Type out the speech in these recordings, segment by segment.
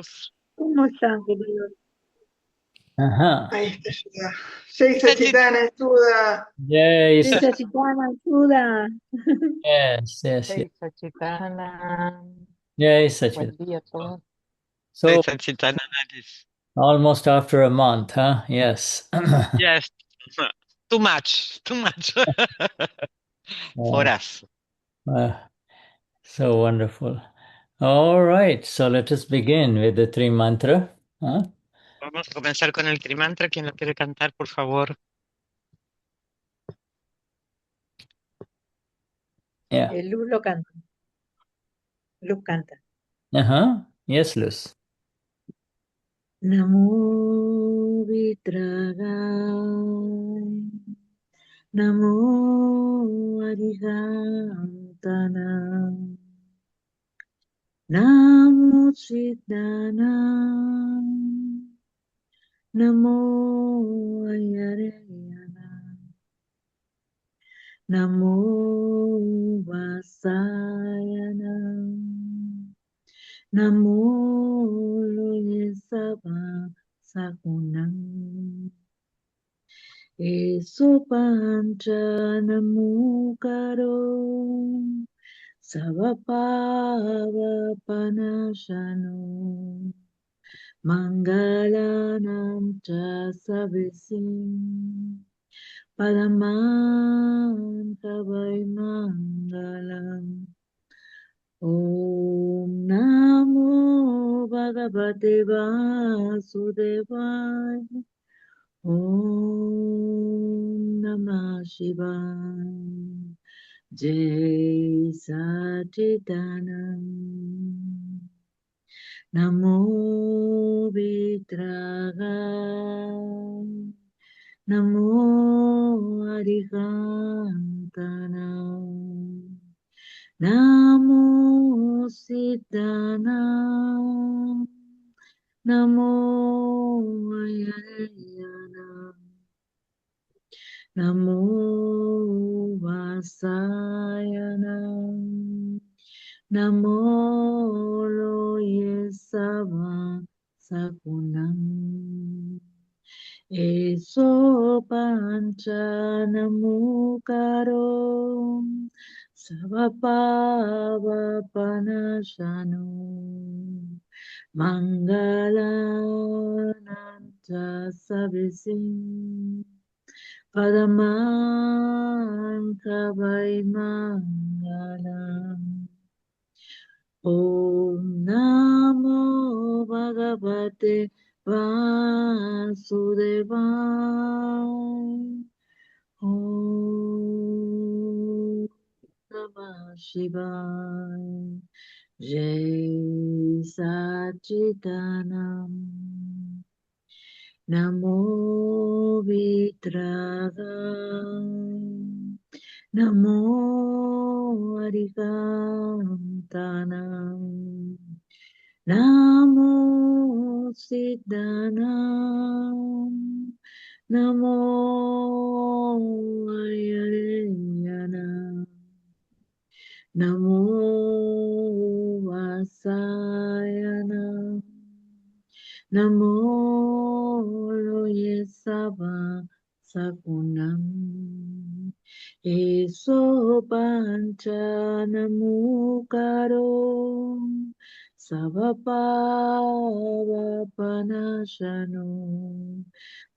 estamos? ¿Cómo están, queridos? Ajá. Ahí está Shuddha. Jai Sachitana Shuddha. Yes, Dice Chitana, ayuda. yes, yes, yes. Hey, Sachitana. Yes, Buen Sachin. día a todos. So Sachitana Nadis. almost after a month, huh? Yes. Yes. Too much. Too much. For us. Uh, so wonderful. All right, so let us begin with the three mantra. Huh? Vamos a comenzar con el trimantra. ¿Quién lo quiere cantar, por favor? Yeah. Luz lo canta. Luz canta. Uh-huh. Yes, Luz. Namo Vitragaya. Namo Arihantana. Namo Siddhana. Namo Ayarayana. Namo Vasayana. Namo Loye Saba Sakunam. Eso pancha namo karo. Savapava panashano. Mangalanam cha savisim. Padaman kavai mangalam. Om Namo Bhagavate Vasudevaya. Om Namah Shivaya. Jai Satchidanand. Namo Vitragaya. Namo Arihantana. Namo Siddhana. Namo Ayarayana. Namo Vasayana. Namo Loye Sava Sakunam. Eso pancha namukaro. Savapava panashano. Mangalananta savisim. Padaman kavai mangalam. Om Namo Bhagavate Vasudevaya. Om Namah Shivaya. Jai Satchitanam. Namo Vitragaya. Namo Arihantana. Namo Siddhana. Namo Ayarayana. Namo Vasayana. Namo Loye Sava Sakunam. Eso pancha namukaro. Savapava panashano.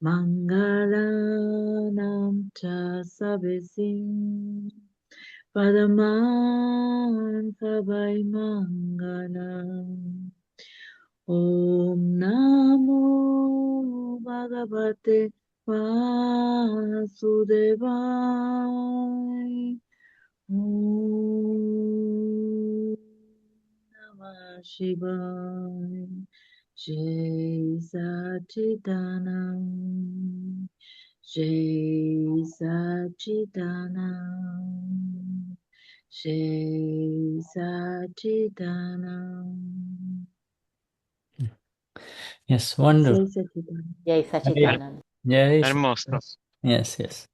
Mangalanam cha savisim. Padaman kavai mangalam. Om Namo Bhagavate Vasudevaya. Om Namah Shivaya. Jai Satchitanand. Jai Satchitanand. Jai Satchitanand. Yes, wonderful. Jai Satchitanand. Jai Sachitana. Yes, Hermoso. yes, yes.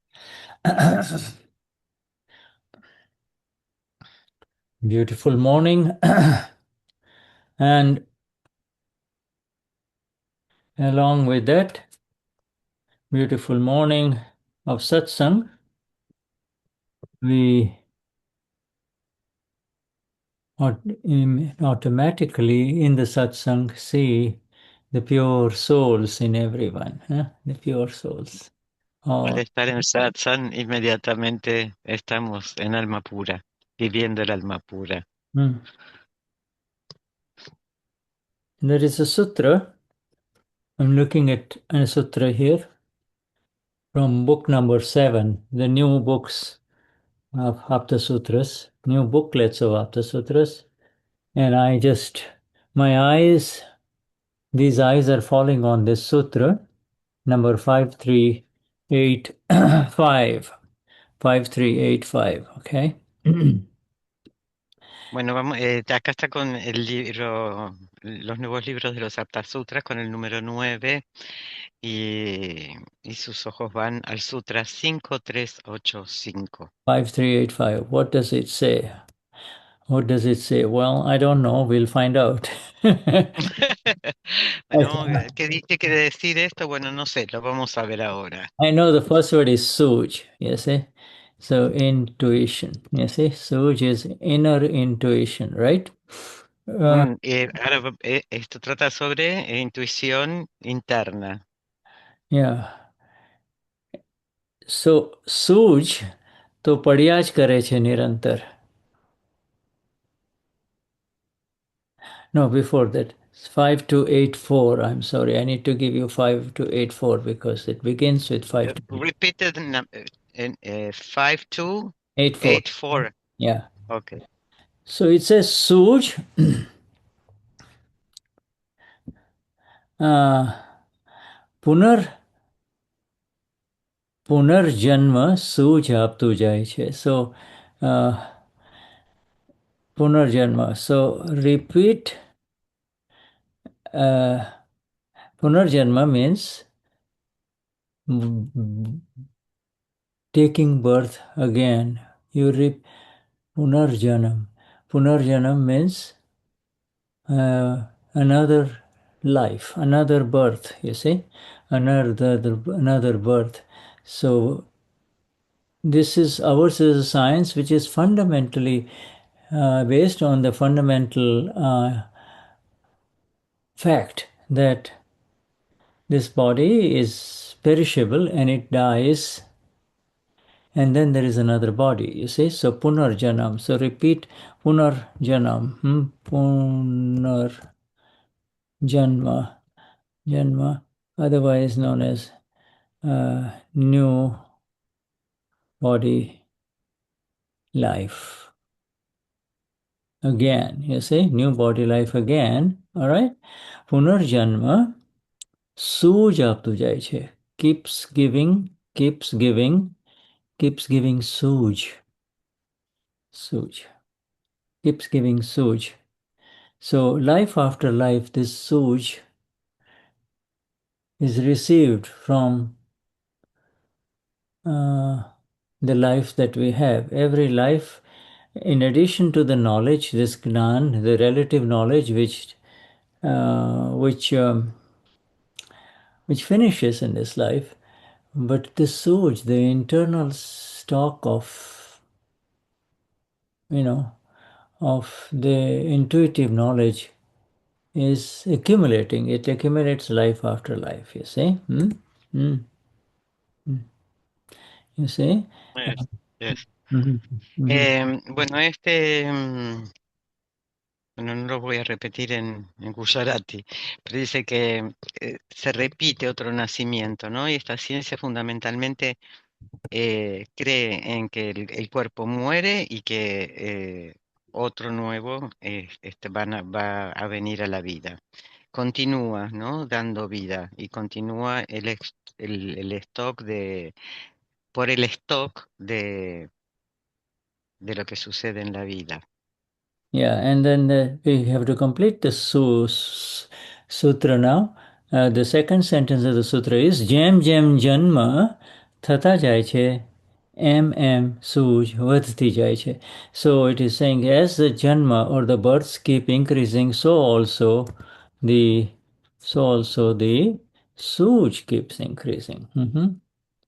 Beautiful morning. And Along with that, beautiful morning of satsang, we automatically in the satsang see the pure souls in everyone, the pure souls. Al estar en satsang, inmediatamente estamos en alma pura, viviendo el alma pura. There is a sutra. I'm looking at a sutra here from book number 7, the new books of Aptasutras, new booklets of Aptasutras. And these eyes are falling on this sutra, number 5385. 5385, okay? Bueno, vamos, acá está con el libro, los nuevos libros de los Aptasutras con el número 9 y sus ojos van al sutra 5385. 5385, what does it say? What does it say? Well, I don't know, we'll find out. Bueno, ¿qué dice quiere decir esto? Bueno, no sé, lo vamos a ver ahora. I know the first word is Sooj, you see? So intuition, you see? Sooj is inner intuition, right? Ahora esto trata sobre intuición interna. Yeah. So Sooj तो पढ़िया ज करे છે નિરંતર. No, before that, 5284. I'm sorry, I need to give you 5284 because it begins with 5 to Repeated 5284. 84. Yeah. Okay. So it says Sooj પુનર્જન્મ સૂજ આપતું જાય છે. So પુનર્જન્મ. So repeat. Punarjanma means taking birth again. You reap punarjanam. Punarjanam means another life, another birth, you see, another birth. So ours is a science which is fundamentally based on the fundamental fact that this body is perishable and it dies, and then there is another body, you see. So punarjanam. So repeat punarjanam. Janma, otherwise known as new body life. Again, you see, new body life again, all right? Punarjanma, Sooj આપતું જાય છે. Keeps giving Sooj. Keeps giving Sooj. So life after life, this Sooj is received from the life that we have. Every life, in addition to the knowledge, this Gnan, the relative knowledge which finishes in this life, but the Sooj, the internal stock of the intuitive knowledge is accumulating. It accumulates life after life, you see. You see? Yes. Bueno, bueno, no lo voy a repetir en Gujarati, pero dice que se repite otro nacimiento, ¿no? Y esta ciencia fundamentalmente cree en que el cuerpo muere y que otro nuevo va a venir a la vida. Continúa, ¿no? Dando vida y continúa el stock por el stock de lo que sucede en la vida. Yeah, and then we have to complete the sutra now. The second sentence of the sutra is Jem janma thata jai che, Sooj vadhti jai che. So it is saying as the janma or the births keep increasing, so also the So also the Sooj keeps increasing.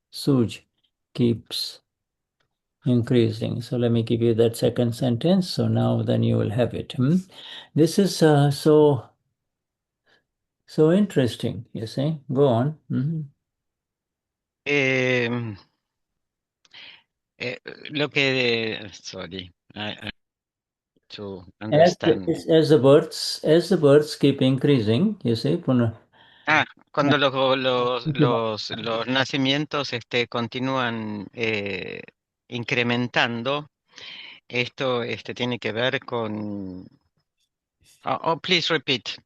Sooj keeps increasing. So let me give you that second sentence. So now then you will have it. This is so interesting, you see. Go on. Em, lo que, sorry, to understand. As the birds keep increasing, you see, Cuando los nacimientos continúan incrementando, esto tiene que ver con... Oh, please repeat.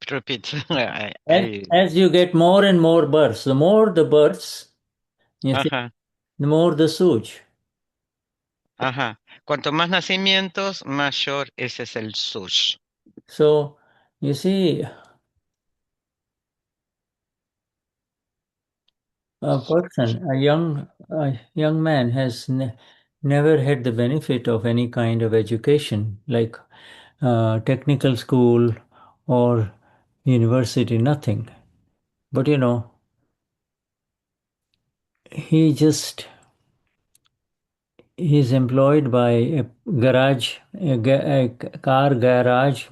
as you get more and more birds, the more the birds, you see, Ajá, the more the Sooj. ajá. Cuanto más nacimientos, mayor ese es el sush. So you see, a young man has never had the benefit of any kind of education, like technical school or university, nothing. But he's employed by a garage, a car garage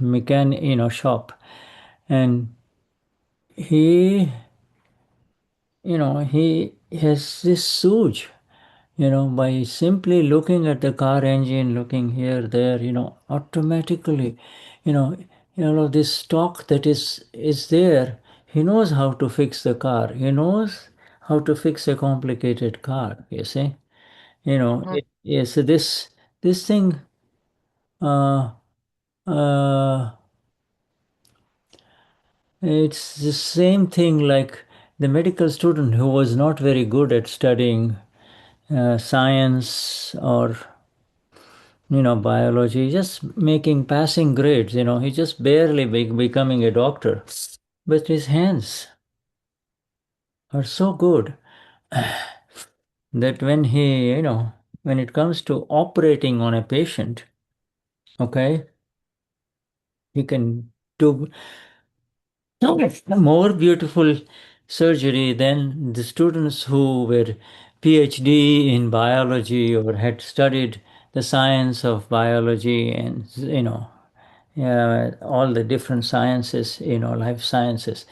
shop, and he he has this Sooj, by simply looking at the car engine, looking here, there, automatically, you know, all of this stock that is there, he knows how to fix the car. He knows how to fix a complicated car, you see. Ujú, Yes, so this thing, uh, uh, it's the same thing like the medical student who was not very good at studying science or biology, just making passing grades. He just barely becoming a doctor, but his hands are so good that when it comes to operating on a patient, okay, he can do more beautiful surgery than the students who were PhD in biology or had studied the science of biology and all the different sciences, life sciences.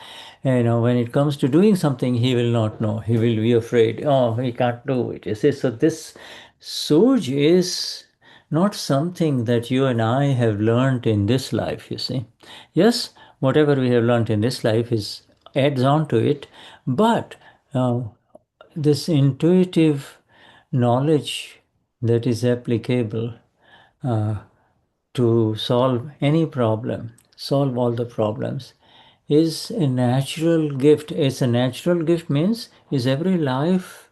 When it comes to doing something, he will not know. He will be afraid. Oh, he can't do it. You see, so this Sooj is not something that you and I have learned in this life, you see. Yes, whatever we have learned in this life is adds on to it, but this intuitive knowledge that is applicable uh, to solve any problem, solve all the problems, is a natural gift. It's a natural gift means is every life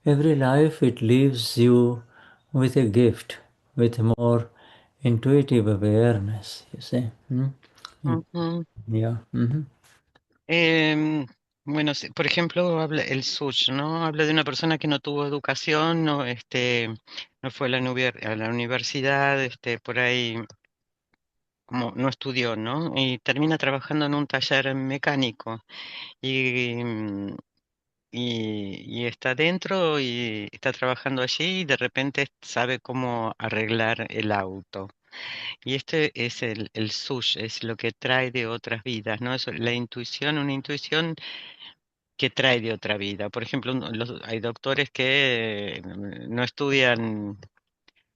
it leaves you with a gift, with more intuitive awareness, you see. ujú. Yeah. Em, bueno, por ejemplo, habla el Such, ¿no? Habla de una persona que no tuvo educación, no, no fue a a la universidad, por ahí como no estudió, ¿no? Y termina trabajando en un taller mecánico y, y está dentro y está trabajando allí y de repente sabe cómo arreglar el auto. Y este es el Sush, es lo que trae de otras vidas, ¿no? Es la intuición, una intuición que trae de otra vida. Por ejemplo, hay doctores que no estudian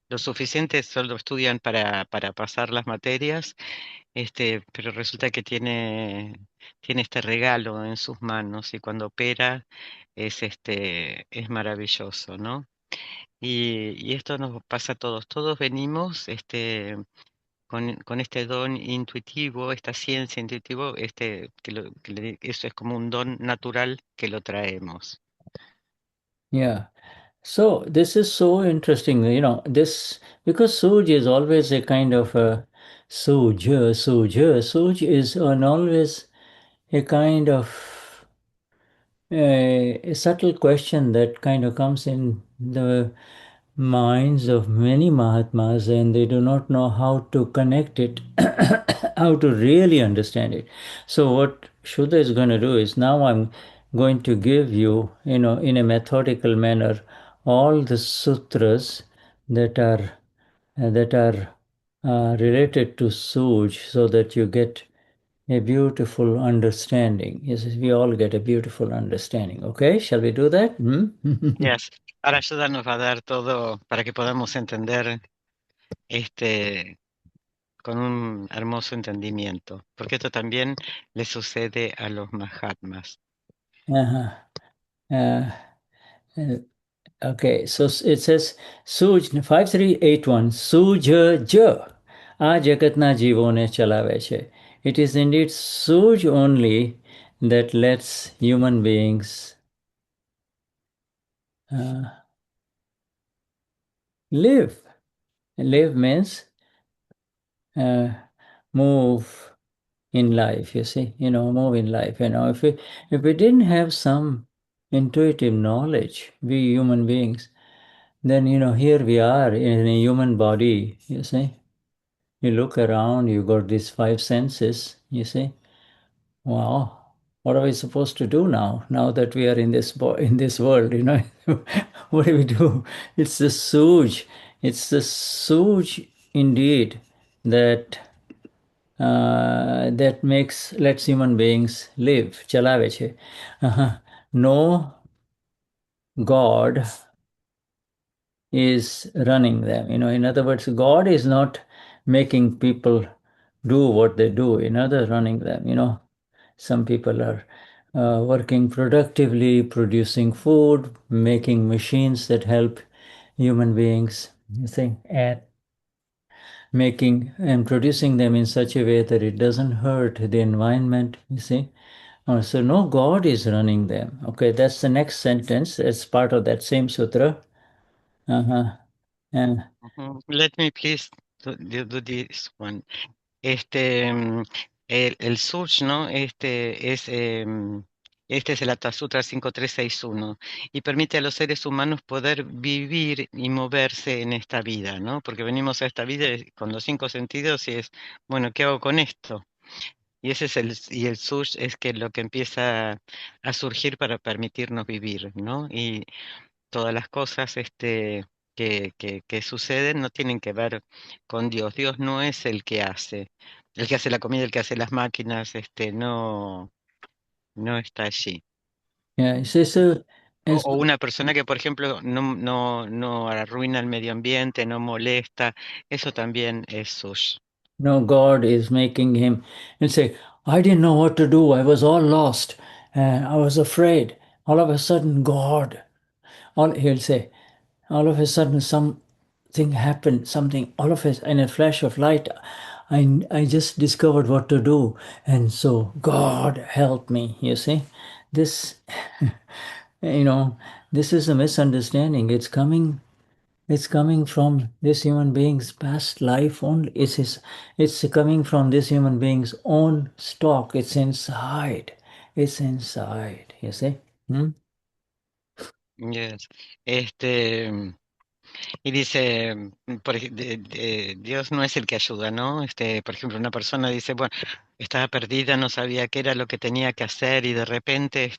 lo suficiente, solo estudian para pasar las materias, pero resulta que tiene este regalo en sus manos y cuando opera es maravilloso, ¿no? Y esto nos pasa a todos. Todos venimos con este don intuitivo, esta ciencia intuitivo, eso es como un don natural que lo traemos. Yeah. So this is so interesting, this because Sooj is always a kind of a Sooj is an always a kind of a subtle question that kind of comes in the minds of many Mahatmas, and they do not know how to connect it, how to really understand it. So what Shuddha is going to do is now I'm going to give you, in a methodical manner, all the sutras that are related to Sooj, so that you get a beautiful understanding. Yes, we all get a beautiful understanding. Okay, shall we do that? Yes. Ahora Ayuda nos va a dar todo para que podamos entender con un hermoso entendimiento, porque esto también le sucede a los Mahatmas. Uh-huh. Okay, so it says Sooj 5381 Sooj ja આ જગતના જીવોને ચલાવે છે. It is indeed Sooj only that lets human beings live. Live means move in life, you see, move in life. If we didn't have some intuitive knowledge, we human beings, then here we are in a human body, you see. You look around, you got these five senses, you see. Wow, what are we supposed to do now that we are in this world, what do we do? It's the Sooj. It's the Sooj indeed that lets human beings live. Chalaવે છે. No God is running them. In other words, God is not making people do what they do. Running them. Some people are working productively, producing food, making machines that help human beings. You see, and making and producing them in such a way that it doesn't hurt the environment. You see. So no God is running them. Okay, that's the next sentence. It's part of that same sutra. And Let me please do this one. El Suj, ¿no? Este es el Aptasutra 5361 y permite a los seres humanos poder vivir y moverse en esta vida, ¿no? Porque venimos a esta vida con los cinco sentidos y es, bueno, ¿qué hago con esto? Y ese es el Suj es que lo que empieza a surgir para permitirnos vivir, ¿no? Y todas las cosas que suceden no tienen que ver con Dios. Dios no es el que hace la comida, el que hace las máquinas, no está allí. yeah, so O una persona que, por ejemplo, no arruina el medio ambiente, no molesta, eso también es sush. no God is making him and say, I didn't know what to do. I was all lost and I was afraid. All of a sudden, God, he'll say, all of a sudden something happened, all of a in a flash of light, I just discovered what to do. And so God help me, you see. This, this is a misunderstanding. It's coming from this human being's past life only. It's coming from this human being's own stock. It's inside. It's inside, you see. Yes. Y dice, Dios no es el que ayuda, ¿no? Por ejemplo, una persona dice, bueno, estaba perdida, no sabía qué era lo que tenía que hacer y de repente,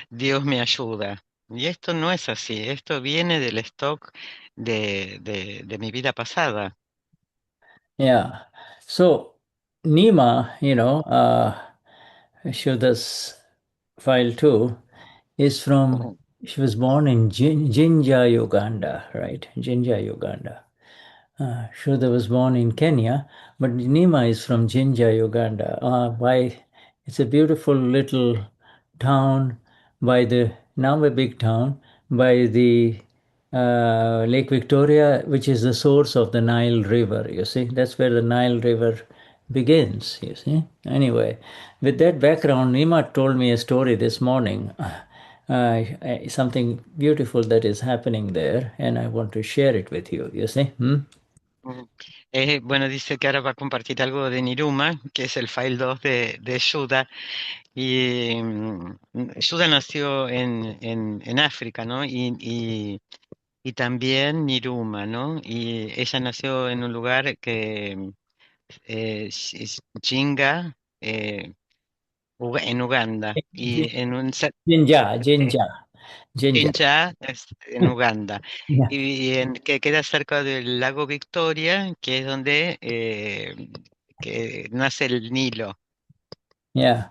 Dios me ayuda. Y esto no es así, esto viene del stock de mi vida pasada. Yeah. So Nima, Shuddha's file too, is from, Ujú. she was born in Jinja, Uganda, right? Jinja, Uganda. Shuddha was born in Kenya, but Nima is from Jinja, Uganda. It's a beautiful little town now a big town, by the Lake Victoria, which is the source of the Nile River. You see, that's where the Nile River begins. You see. Anyway, with that background, Nima told me a story this morning. Something beautiful that is happening there, and I want to share it with you. You see. Ujú. Bueno, dice que ahora va a compartir algo de Niruma, que es el file 2 de Shuddha. Y Shuddha nació en África, ¿no? Y también Niruma, ¿no? Y ella nació en un lugar que Jinga, En Uganda. Y en un Jinja, este, Jinja, Jinja. Chincha es en Uganda. Yeah. Que queda cerca del lago Victoria, que es donde que nace el Nilo. Yeah.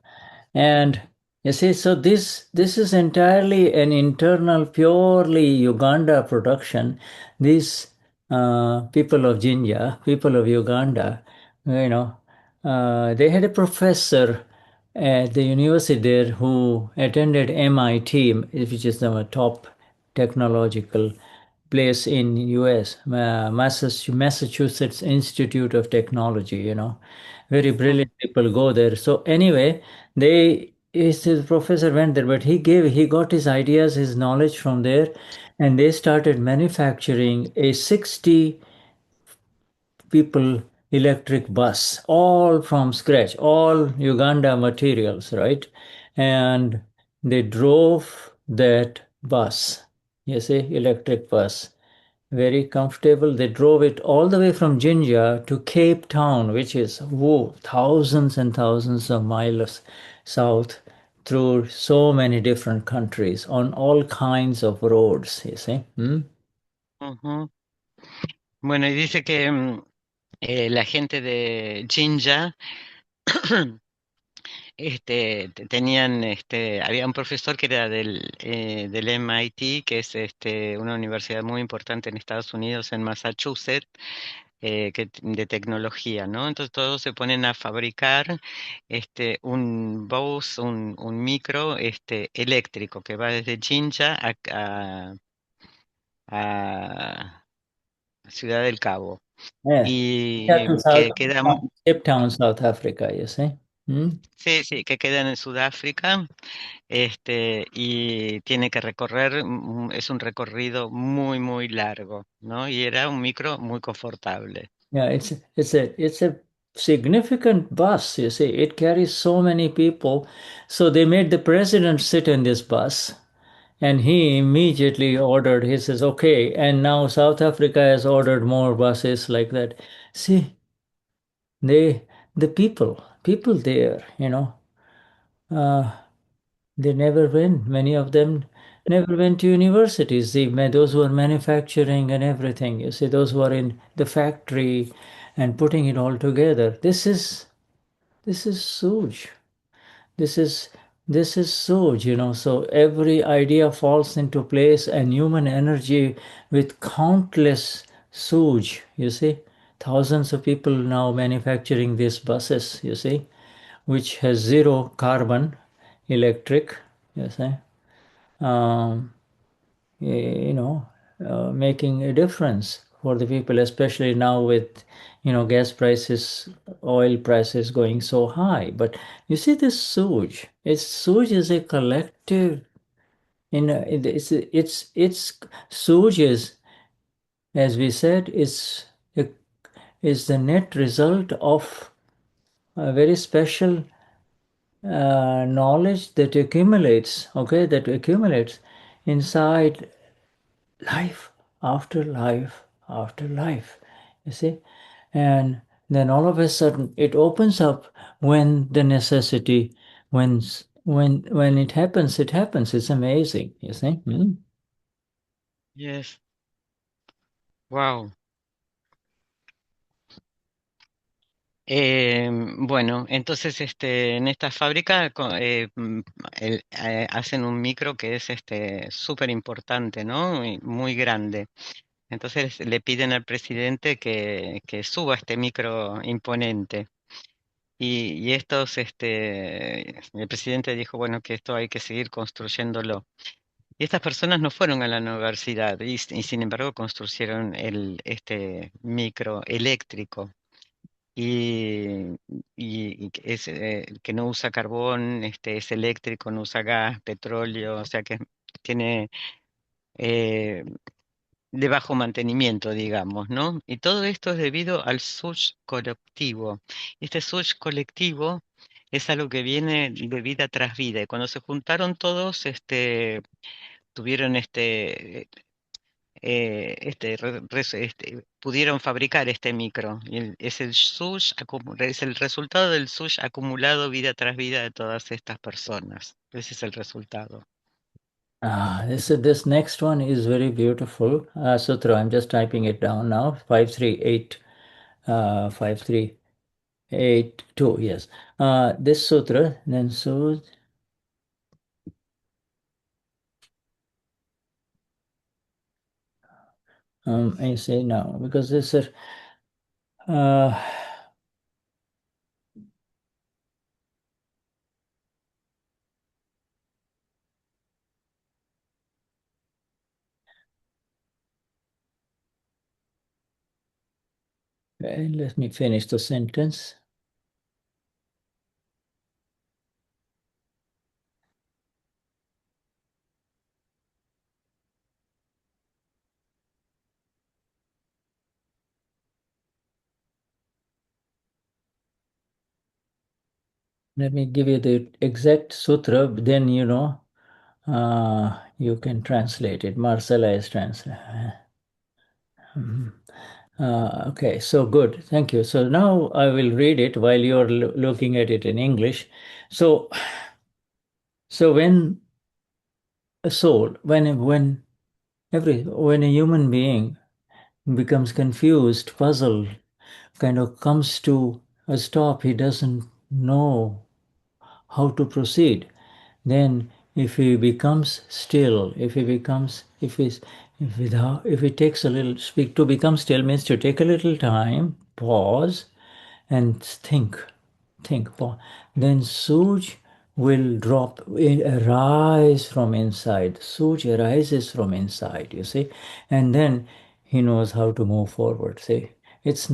And you see, so this is entirely an internal, purely Uganda production. These people of Jinja, people of Uganda, you know, they had a professor at the university there who attended MIT, which is the top technological place in US, Massachusetts Institute of Technology, very Mm, brilliant people go there. So anyway, his professor went there, but he got his ideas, his knowledge from there, and they started manufacturing a 60 people electric bus, all from scratch, all Uganda materials, right? And they drove that bus, you see, electric bus, very comfortable. They drove it all the way from Jinja to Cape Town, which is whoa, thousands and thousands of miles south, through so many different countries on all kinds of roads, you see. Hmm? ujú. Bueno, y dice que la gente de Jinja tenían, había un profesor que era del MIT, que es una universidad muy importante en Estados Unidos, en Massachusetts, de tecnología, ¿no? Entonces todos se ponen a fabricar un bus, un micro eléctrico que va desde Jinja a Ciudad del Cabo. Yes. Yeah, Y to que queda, Cape Town, South Africa, you see. Hmm? sí, sí, que quedan en Sudáfrica. Y tiene que recorrer, es un recorrido muy, muy largo, ¿no? Y era un micro muy confortable. Yeah, it's a significant bus, you see. It carries so many people. So they made the president sit in this bus, and he immediately ordered, he says, okay, and now South Africa has ordered more buses like that. See, they the people there, uh, they never went. Many of them never went to universities. Those who are manufacturing and everything, you see, those who are in the factory and putting it all together. This is Sooj. This is this is Sooj, So every idea falls into place, and human energy with countless Sooj, you see. Thousands of people now manufacturing these buses, you see, which has zero carbon, electric, you see. Um, you know, making a difference for the people, especially now with, gas prices, oil prices going so high. But you see, this Sooj is a collective. It's Sooj is, as we said, is the net result of a very special knowledge that accumulates. Okay, that accumulates inside life after life after life, you see. And then all of a sudden it opens up when the necessity, when it happens. It's amazing, you see. Mm. Yes, wow. Bueno, entonces en esta fábrica hacen un micro que es súper importante, ¿no? Y muy grande. Entonces le piden al presidente que suba este micro imponente. Y el presidente dijo, bueno, que esto hay que seguir construyéndolo. Y estas personas no fueron a la universidad y sin embargo construyeron este micro eléctrico y, y que que no usa carbón, es eléctrico, no usa gas, petróleo, o sea que tiene eh, de bajo mantenimiento, digamos, ¿no? Y todo esto es debido al Sooj colectivo. Este Sooj colectivo es algo que viene de vida tras vida. Y cuando se juntaron todos, tuvieron pudieron fabricar este micro. Es el sush, es el resultado del sush acumulado vida tras vida de todas estas personas. Ese es el resultado. This next one is very beautiful. Sutra, I'm just typing it down now. 538, 5382, yes. This sutra, then so I say now, because this is let me finish the sentence. Let me give you the exact sutra, then you can translate it. Marcela is translating. Okay, so good. Thank you. So now I will read it while you're looking at it in English. So when a soul, when a human being becomes confused, puzzled, kind of comes to a stop, he doesn't know how to proceed. Then if he becomes still, if he takes a little, to become still means to take a little time, pause, and think, pause. Then Sooj will arise from inside. Sooj arises from inside, you see, and then he knows how to move forward. See, it's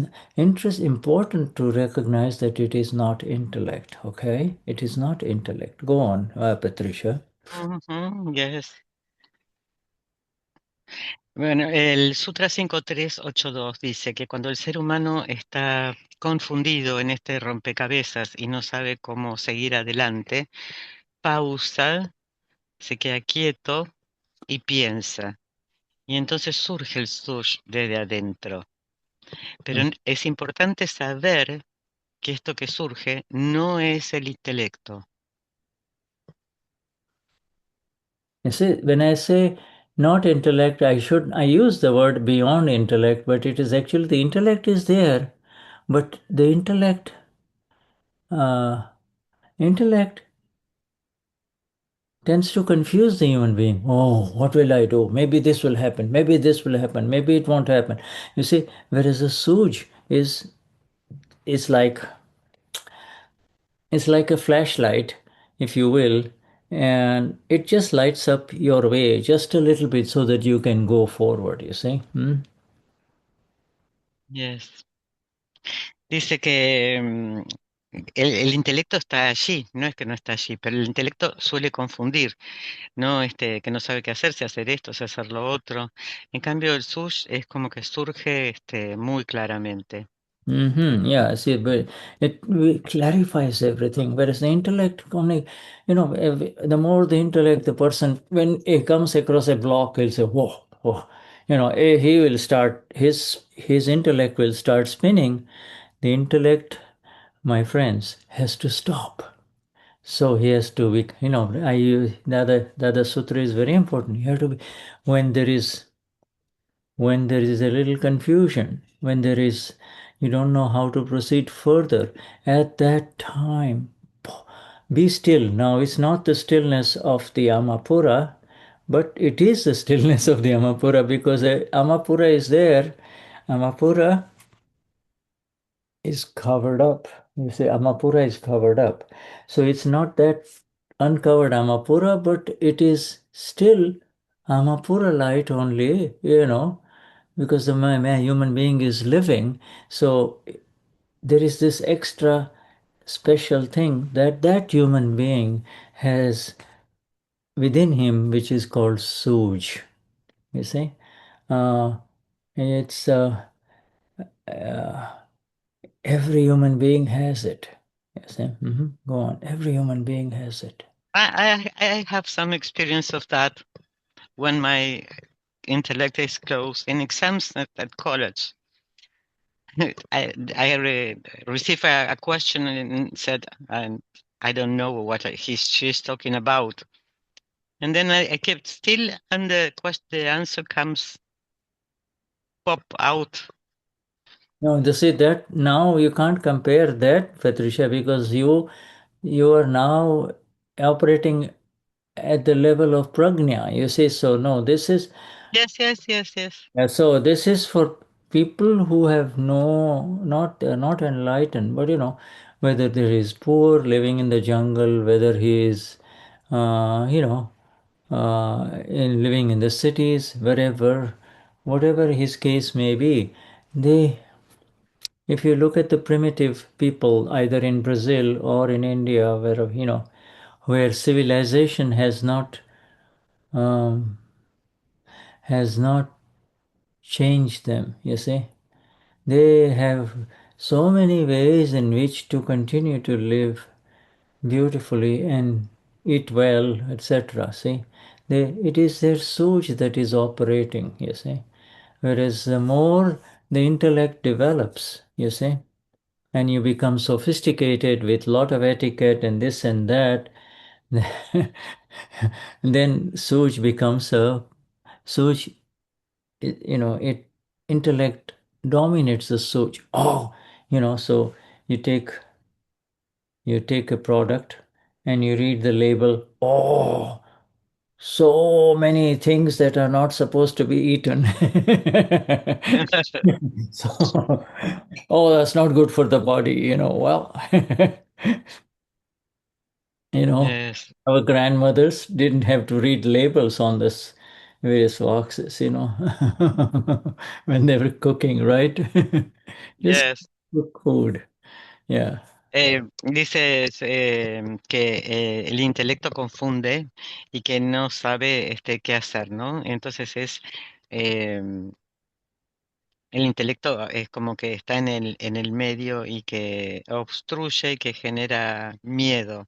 important to recognize that it is not intellect, okay? It is not intellect. Go on, Patricia. Yes. Bueno, el Sutra 5382 dice que cuando el ser humano está confundido en este rompecabezas y no sabe cómo seguir adelante, pausa, se queda quieto y piensa. Y entonces surge el sush desde adentro. Pero es importante saber que esto que surge no es el intelecto. You see, when I say not intellect, I use the word beyond intellect, but it is actually the intellect is there, but the intellect tends to confuse the human being. Oh, what will I do? Maybe this will happen. Maybe this will happen. Maybe it won't happen. You see, whereas a Sooj is like a flashlight, if you will, and it just lights up your way just a little bit so that you can go forward, you see. Yes. Dice que el intelecto está allí, no es que no está allí, pero el intelecto suele confundir, ¿no? Que no sabe qué hacer, si hacer esto, si hacer lo otro. En cambio, el sush es como que surge muy claramente. Yeah, see, but it clarifies everything. Whereas the intellect only, the more the intellect, the person, when he comes across a block, he'll say, whoa, whoa. He will start, his intellect will start spinning. The intellect, my friends, has to stop. So he has to be, I use the other sutra is very important. You have to be, when there is a little confusion, when you don't know how to proceed further, at that time, be still. Now, it's not the stillness of the Amapura, but it is the stillness of the Amapura, because Amapura is there. Amapura is covered up. You say Amapura is covered up. So it's not that uncovered Amapura, but it is still Amapura light only, because the human being is living. So there is this extra special thing that human being has within him, which is called Sooj. You see, it's every human being has it. You see, go on. Every human being has it. I have some experience of that when my intellect is closed. In exams at college, I received a question and said, I don't know what she's talking about. And then I kept still, and the answer comes pop out. No, you see that now you can't compare that, Patricia, because you are now operating at the level of prajna. You see, so no, this is Yes. so this is for people who have not enlightened, but whether there is poor living in the jungle, whether he is in living in the cities, wherever, whatever his case may be, they if you look at the primitive people either in Brazil or in India, where civilization um, has not changed them, you see, they have so many ways in which to continue to live beautifully and eat well, etc. See, it is their Sooj that is operating, you see. Whereas the more the intellect develops, you see, and you become sophisticated with lot of etiquette and this and that, then Sooj becomes a Sooj. It intellect dominates the Sooj. Oh, so you take you take a product and you read the label. Oh, so many things that are not supposed to be eaten. So, oh, that's not good for the body, well. Yes, Our grandmothers didn't have to read labels on this various boxes, when they were cooking, right? Just yes. cook food. Yeah. Dices que el intelecto confunde y que no sabe qué hacer, ¿no? Entonces em, el intelecto es como que está en el medio y que obstruye y que genera miedo,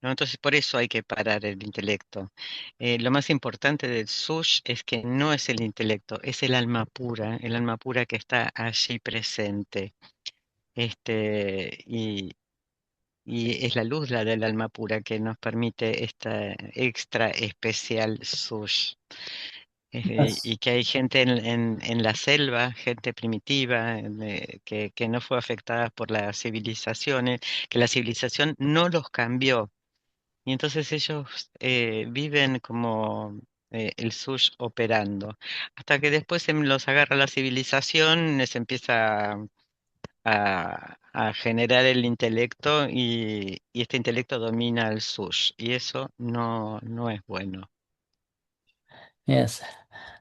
¿no? Entonces por eso hay que parar el intelecto. Lo más importante del sush es que no es el intelecto, es el alma pura que está allí presente. Y es la luz, la del alma pura, que nos permite esta extra especial sush. Y Yes. que hay gente en la selva, gente primitiva, que no fue afectada por las civilizaciones, que la civilización no los cambió. Y entonces ellos viven como el sush operando. Hasta que después los agarra la civilización, les empieza a generar el intelecto y este intelecto domina el sush. Y eso no es bueno. Yes.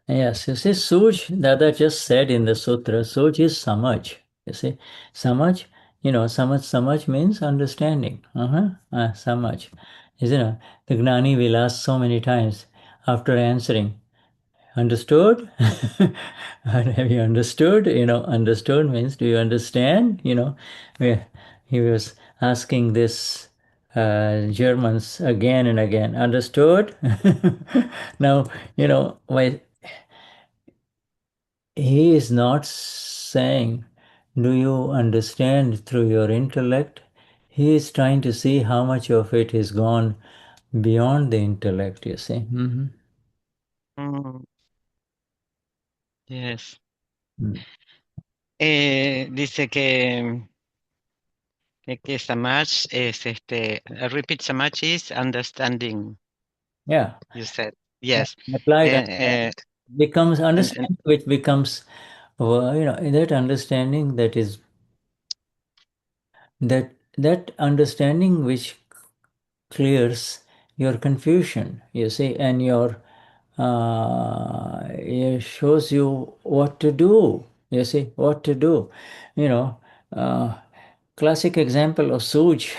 Yes. You see, Sooj, Dada just said in the sutra, Sooj is samaj. You see, samaj, samaj means understanding. Samaj. The Gnani will ask so many times after answering, understood? Have you understood? Understood means do you understand? Where he was asking this Germans again and again, understood? Now, why he is not saying, do you understand through your intellect? He is trying to see how much of it is gone beyond the intellect, you see. Mm, yes. Mm. Dice que Samaj es repeat Samaj is understanding, Yeah. you said. Yes. Applied Uh, becomes and understanding, which becomes that understanding that is that understanding which clears your confusion, you see, and it shows you what to do, you see, what to do. you know uh, Classic example of Sooj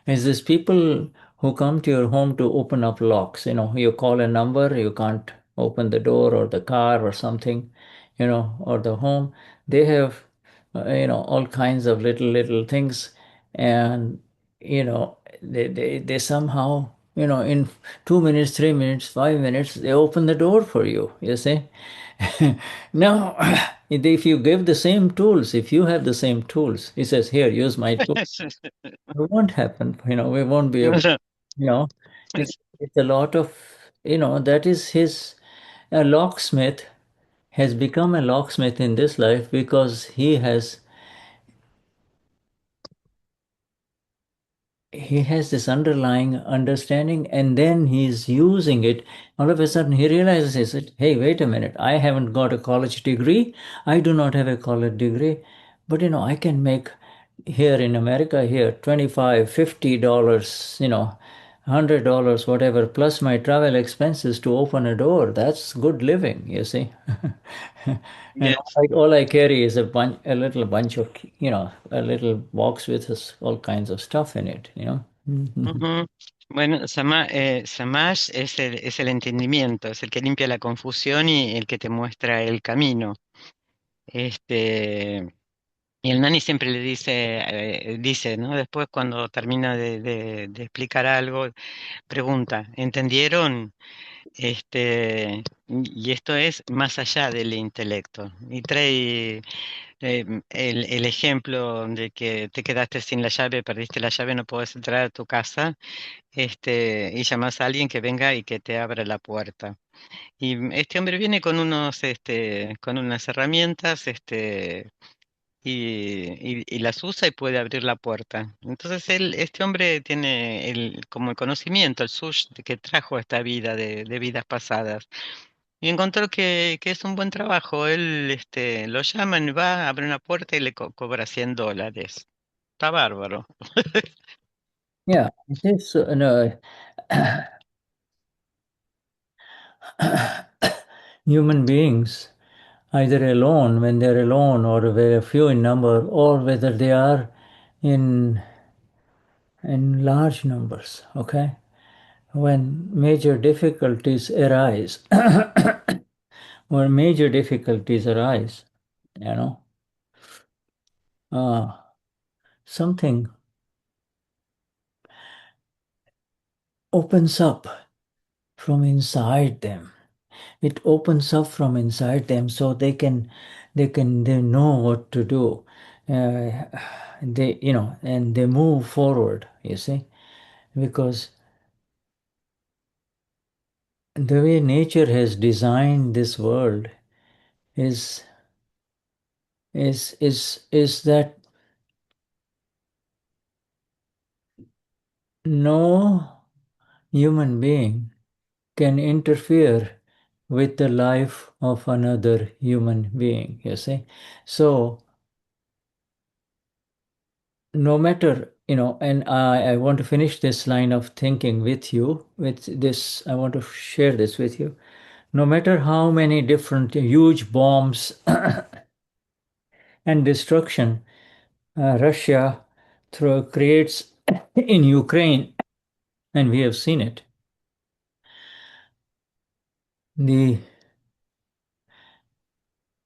is this people who come to your home to open up locks. You call a number, you can't open the door or the car or something, or the home. They have, all kinds of little things, and they somehow in 2 minutes, 3 minutes, 5 minutes, they open the door for you, you see. Now, if you give the same tools, if you have the same tools, he says, here, use my tool. It won't happen, we won't be able, you know, it's a lot of, that is his, a locksmith has become a locksmith in this life because he has this underlying understanding, and then he's using it. All of a sudden he realizes that, hey, wait a minute, I haven't got a college degree, I do not have a college degree, but I can make here in America here 25, $50, $100, whatever, plus my travel expenses to open a door. That's good living, you see. And Yes. all I carry is a little bunch of, a little box with all kinds of stuff in it. Ujú. Bueno, Samash es el entendimiento, es el que limpia la confusión y el que te muestra el camino. Este, y el Nani siempre le dice, ¿no? Después cuando termina de explicar algo, pregunta, ¿entendieron? Y esto es más allá del intelecto. Y trae el ejemplo de que te quedaste sin la llave, perdiste la llave, no puedes entrar a tu casa, y llamas a alguien que venga y que te abra la puerta. Y este hombre viene con unas herramientas, y las usa y puede abrir la puerta. Entonces este hombre tiene como el conocimiento, el sush que trajo esta vida de vidas pasadas. Y encontró que es un buen trabajo. Él lo llaman, va, abre una puerta y le cobra $100. Está bárbaro. Yeah, it is. No, human beings, either alone, when they're alone, or very few in number, or whether they are in large numbers. Okay, when major difficulties arise, when major difficulties arise, you know, uh, something opens up from inside them. It opens up from inside them, so they know what to do. Uh, and they move forward. You see, because the way nature has designed this world is that no human being can interfere with the life of another human being, you see. So no matter, and I want to finish this line of thinking with you, with this, I want to share this with you. No matter how many different huge bombs and destruction Russia creates in Ukraine, and we have seen it, the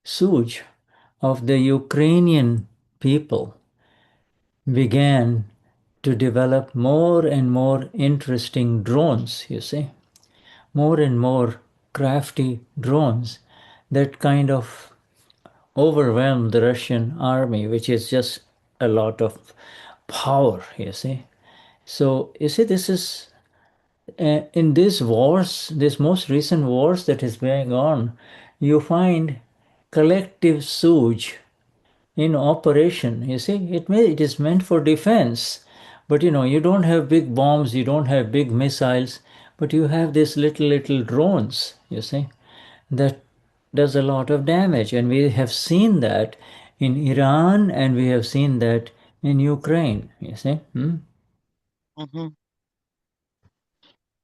Sooj of the Ukrainian people began to develop more and more interesting drones, you see, more and more crafty drones that kind of overwhelmed the Russian army, which is just a lot of power, you see. So, you see, this is in these wars, this most recent wars that is going on, you find collective Sooj in operation. You see, it is meant for defense, but you don't have big bombs, you don't have big missiles, but you have these little drones. You see, that does a lot of damage, and we have seen that in Iran, and we have seen that in Ukraine. You see. Ujú.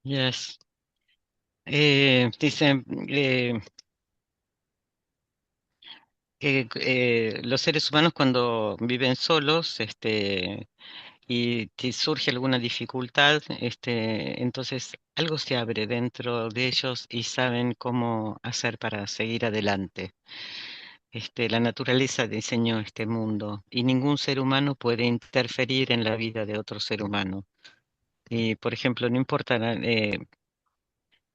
Yes. Dice que los seres humanos cuando viven solos, y te surge alguna dificultad, entonces algo se abre dentro de ellos y saben cómo hacer para seguir adelante. La naturaleza diseñó este mundo y ningún ser humano puede interferir en la vida de otro ser humano. Y, por ejemplo, no importa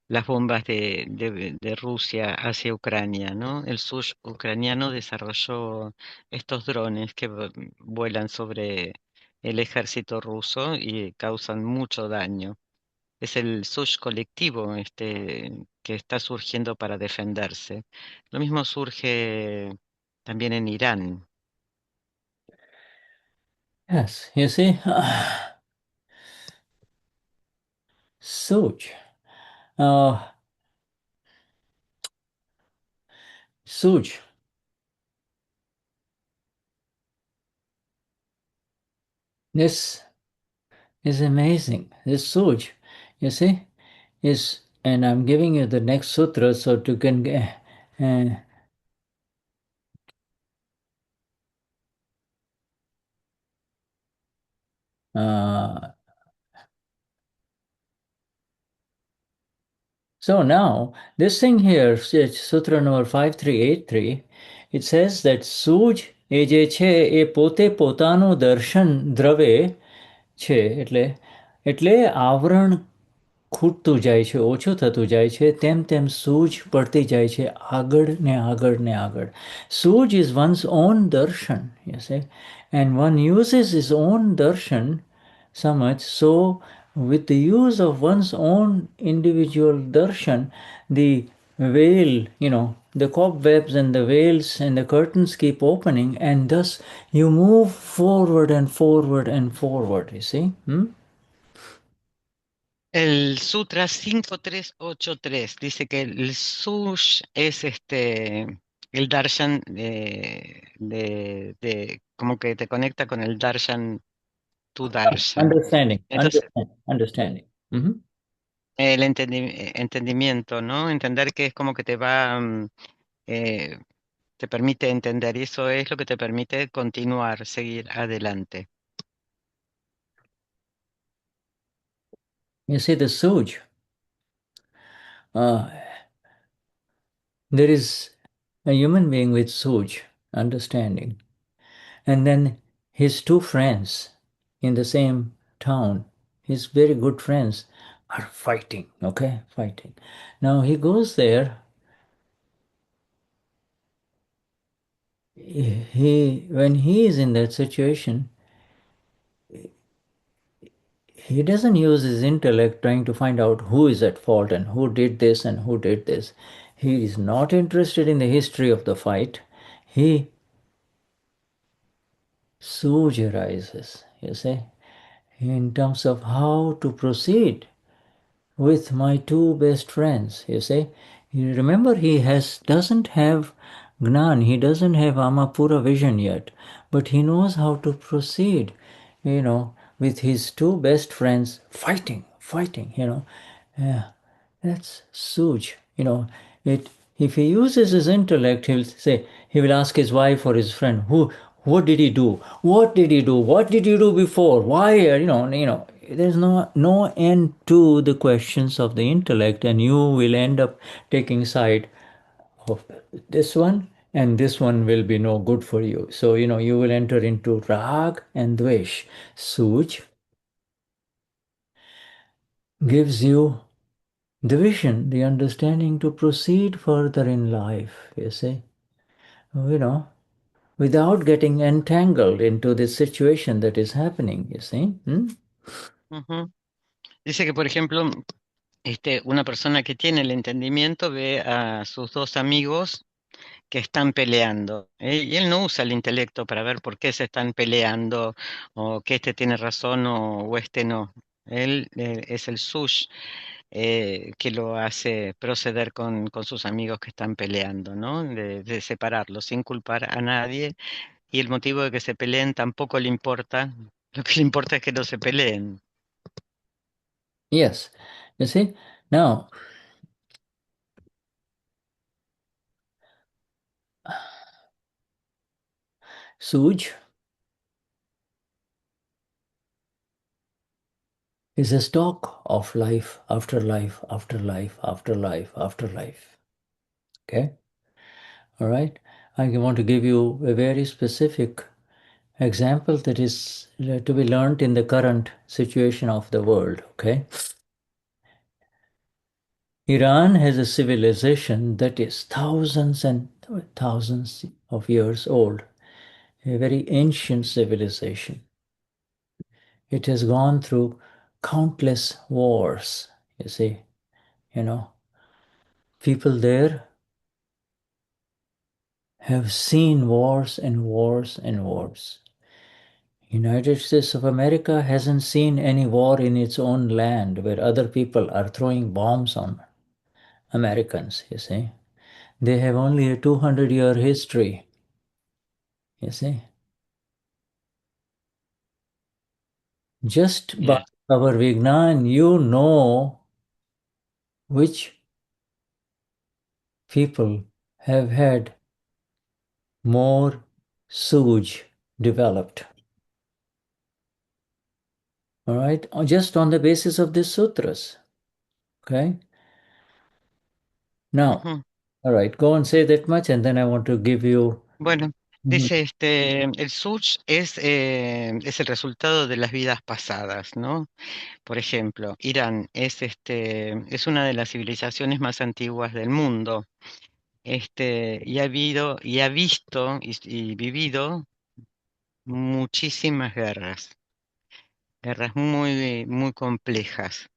las bombas de Rusia hacia Ucrania, ¿no? El Sooj ucraniano desarrolló estos drones que vuelan sobre el ejército ruso y causan mucho daño. Es el Sooj colectivo que está surgiendo para defenderse. Lo mismo surge también en Irán. Yes, you see, Sooj. Uh, Sooj. This is amazing. This Sooj, you see, is, and I'm giving you the next sutra so you can uh, so now, this thing here, Sutra number 5383, it says that Suj એ જે છે એ પોતે પોતાનું દર્શન દ્રવે છે એટલે આવરણ ખૂટતું જાય છે, ઓછું થતું જાય છે, તેમ તેમ સૂઝ પડતી જાય છે આગળ ને આગળ ને આગળ. Suj is one's own darshan, you see, and one uses his own darshan so much. So, with the use of one's own individual darshan, the veil, the cobwebs and the veils and the curtains keep opening, and thus you move forward and forward and forward, you see. El Sutra 5383 dice que el Sush es el darshan como que te conecta con el darshan, tu darshan. Understanding, Entonces, understanding. el entendimiento, ¿no? Entender que es como que eh, te permite entender, y eso es lo que te permite continuar, seguir adelante. You see, the Sooj, there is a human being with Sooj, understanding, and then his two friends in the same town, his very good friends, are fighting, okay? Fighting. Now he goes there, when he is in that situation, he doesn't use his intellect trying to find out who is at fault and who did this and who did this. He is not interested in the history of the fight. He arises, you see, in terms of how to proceed with my two best friends, you see. You remember, doesn't have Gnan, he doesn't have Amapura vision yet, but he knows how to proceed, with his two best friends fighting, Yeah, that's Sooj. If he uses his intellect, he will ask his wife or his friend, what did he do? What did he do? What did you do before? Why? There's no end to the questions of the intellect, and you will end up taking side of this one, and this one will be no good for you. So, you will enter into rag and dvesh. Sooj gives you the vision, the understanding to proceed further in life, you see, without getting entangled into this situation that is happening, you see. Ujú. Dice que, por ejemplo, una persona que tiene el entendimiento ve a sus dos amigos que están peleando, y él no usa el intelecto para ver por qué se están peleando o que este tiene razón o este no. Él es el sush que lo hace proceder con sus amigos que están peleando, ¿no? De separarlos sin culpar a nadie, y el motivo de que se peleen tampoco le importa. Lo que le importa es que no se peleen. Yes, you see. Now, Sooj is a stock of life after life after life after life after life. Okay? All right? I want to give you a very specific example that is to be learned in the current situation of the world, okay? Iran has a civilization that is thousands and thousands of years old, a very ancient civilization. It has gone through countless wars, you see, people there have seen wars and wars and wars. United States of America hasn't seen any war in its own land where other people are throwing bombs on Americans, you see. They have only a 200-year history, you see. Just by Yes. our Vignan, you know which people have had more Sooj developed. All right, just on the basis of these sutras. Okay. Now, all right, go and say that much, and then I want to give you. Bueno, dice el Sooj es el resultado de las vidas pasadas, ¿no? Por ejemplo, Irán es una de las civilizaciones más antiguas del mundo. Y ha visto y vivido muchísimas guerras muy, muy complejas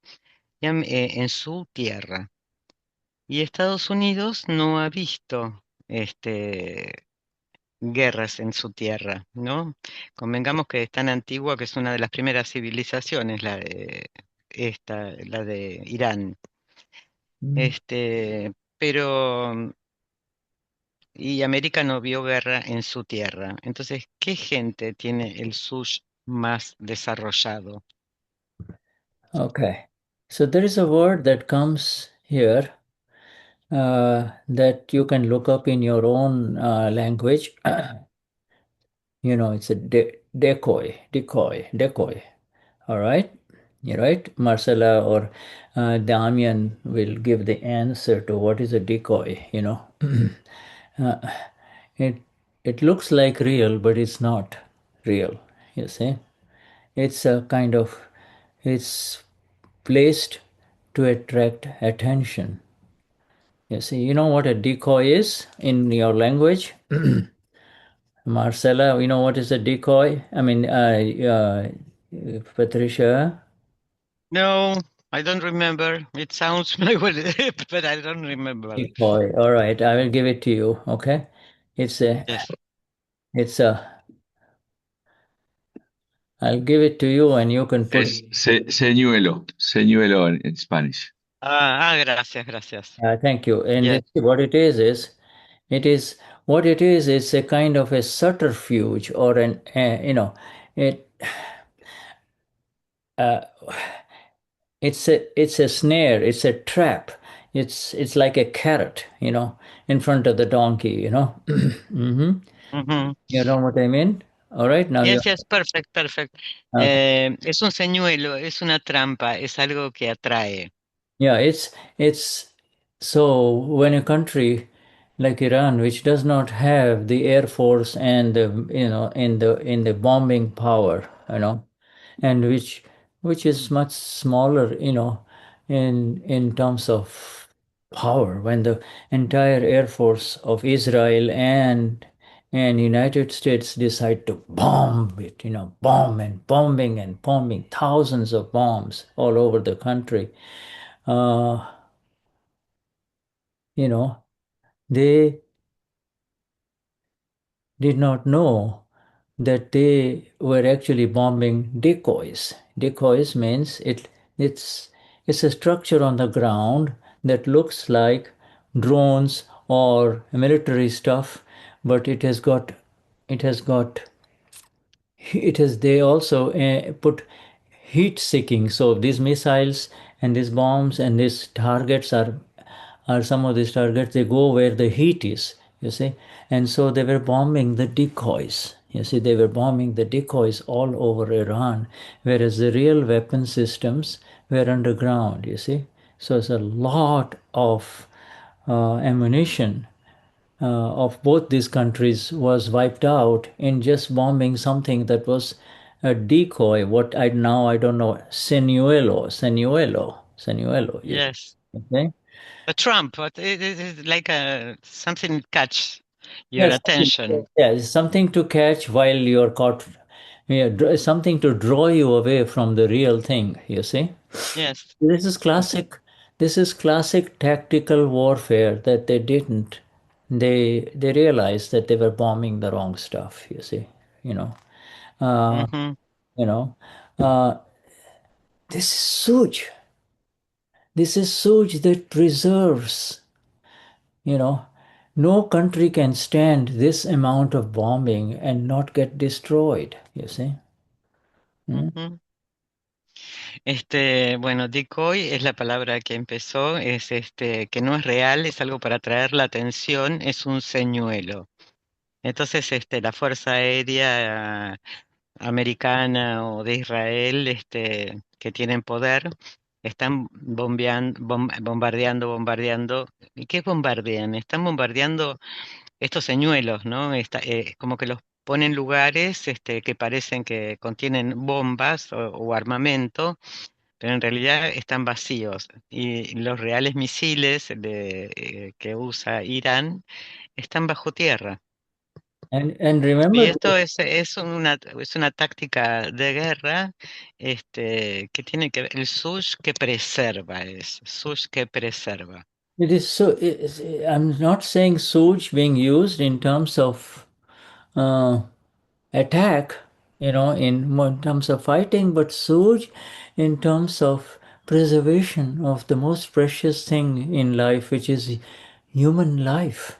en su tierra. Y Estados Unidos no ha visto guerras en su tierra, ¿no? Convengamos que es tan antigua que es una de las primeras civilizaciones, la de Irán. Pero y América no vio guerra en su tierra. Entonces, ¿qué gente tiene el sush más desarrollado? Okay, so there is a word that comes here that you can look up in your own language. It's a decoy. All right, you're right. Marcela or Damian will give the answer to what is a decoy. uh, it it looks like real, but it's not real. You see, it's a kind of it's placed to attract attention. You see, you know what a decoy is in your language? Marcela, you know what is a decoy? I mean, Patricia? No, I don't remember. It sounds like well, but I don't remember. Decoy. All right, I will give it to you. Okay, it's a, Yes. it's a. I'll give it to you, and you can put. Es señuelo in Spanish. Gracias. Thank you. And Yes. what it is it is what it is. It's a kind of a subterfuge, or it. It's a snare. It's a trap. It's like a carrot, in front of the donkey. Mhm. You know what I mean? All right, now you. Yes, perfect. Okay. Es un señuelo, es una trampa, es algo que atrae. Yeah, it's so when a country like Iran, which does not have the air force and the in the bombing power, and which is much smaller, in terms of power, when the entire air force of Israel and United States decide to bomb it, bomb and bombing thousands of bombs all over the country. uh, they did not know that they were actually bombing decoys. Decoys means it's a structure on the ground that looks like drones or military stuff, but they also put heat seeking. So these missiles and these bombs and these targets are some of these targets, they go where the heat is, you see. And so they were bombing the decoys. You see, they were bombing the decoys all over Iran, whereas the real weapon systems were underground, you see. So it's a lot of ammunition of both these countries was wiped out in just bombing something that was a decoy. What I don't know, senuelo. Yes. Yes. Okay. A trump, but it is like a something catch your Yes. attention. Yeah, it's something to catch while you're caught. Yeah, something to draw you away from the real thing. You see. Yes. This is classic. This is classic tactical warfare that they didn't. They realized that they were bombing the wrong stuff. You see, you know, uh, Hmm. you know. Uh, this is Sooj. This is Sooj that preserves. You know, no country can stand this amount of bombing and not get destroyed. You see. Hmm? Hmm. Bueno, decoy es la palabra que empezó, es que no es real, es algo para atraer la atención, es un señuelo. Entonces, la Fuerza Aérea americana o de Israel, que tienen poder, están bombardeando. ¿Y qué bombardean? Están bombardeando estos señuelos, ¿no? Como que los ponen en lugares, que parecen que contienen bombas o armamento, pero en realidad están vacíos. Y los reales misiles que usa Irán están bajo tierra. And Y remember, esto es una táctica de guerra, que tiene que ver, el sush que preserva, es sush que preserva. it is so. I'm not saying Sooj being used in terms of attack, in terms of fighting, but Sooj in terms of preservation of the most precious thing in life, which is human life.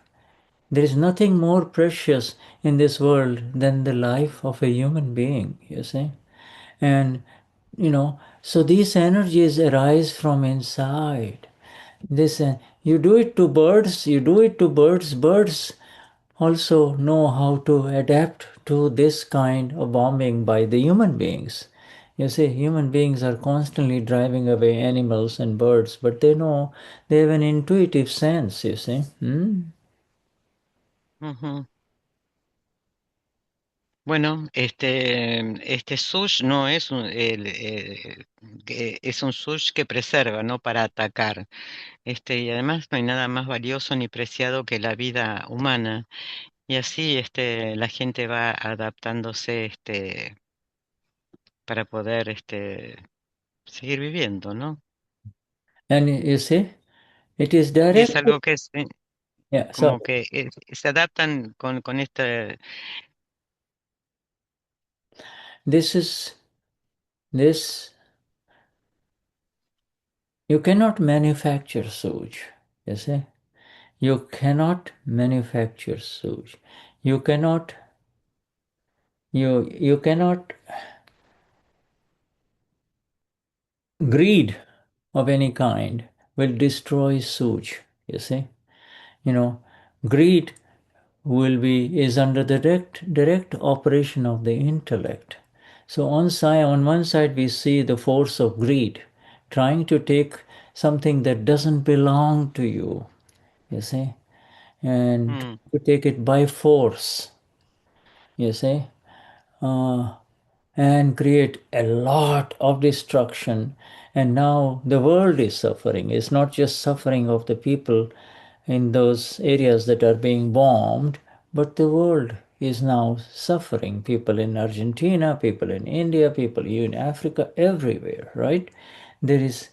There is nothing more precious in this world than the life of a human being, you see. And, so these energies arise from inside. This, you do it to birds, birds also know how to adapt to this kind of bombing by the human beings. You see, human beings are constantly driving away animals and birds, but they know, they have an intuitive sense, you see. Hmm? Ujú. Bueno, este sush no es es un sush que preserva, no para atacar. Y además no hay nada más valioso ni preciado que la vida humana. Y así, la gente va adaptándose, para poder, seguir viviendo, ¿no? And you see, it is Y es directly, algo que es, yeah, so como que se adaptan con esta. this is, this, you cannot manufacture Sooj, you see. You cannot manufacture Sooj. You cannot, you cannot greed of any kind will destroy Sooj, you see. You know, greed is under the direct operation of the intellect. So on one side we see the force of greed, trying to take something that doesn't belong to you see, and Mm, to take it by force, you see. Uh, and create a lot of destruction. And now the world is suffering. It's not just suffering of the people in those areas that are being bombed, but the world is now suffering. People in Argentina, people in India, people in Africa, everywhere, right? There is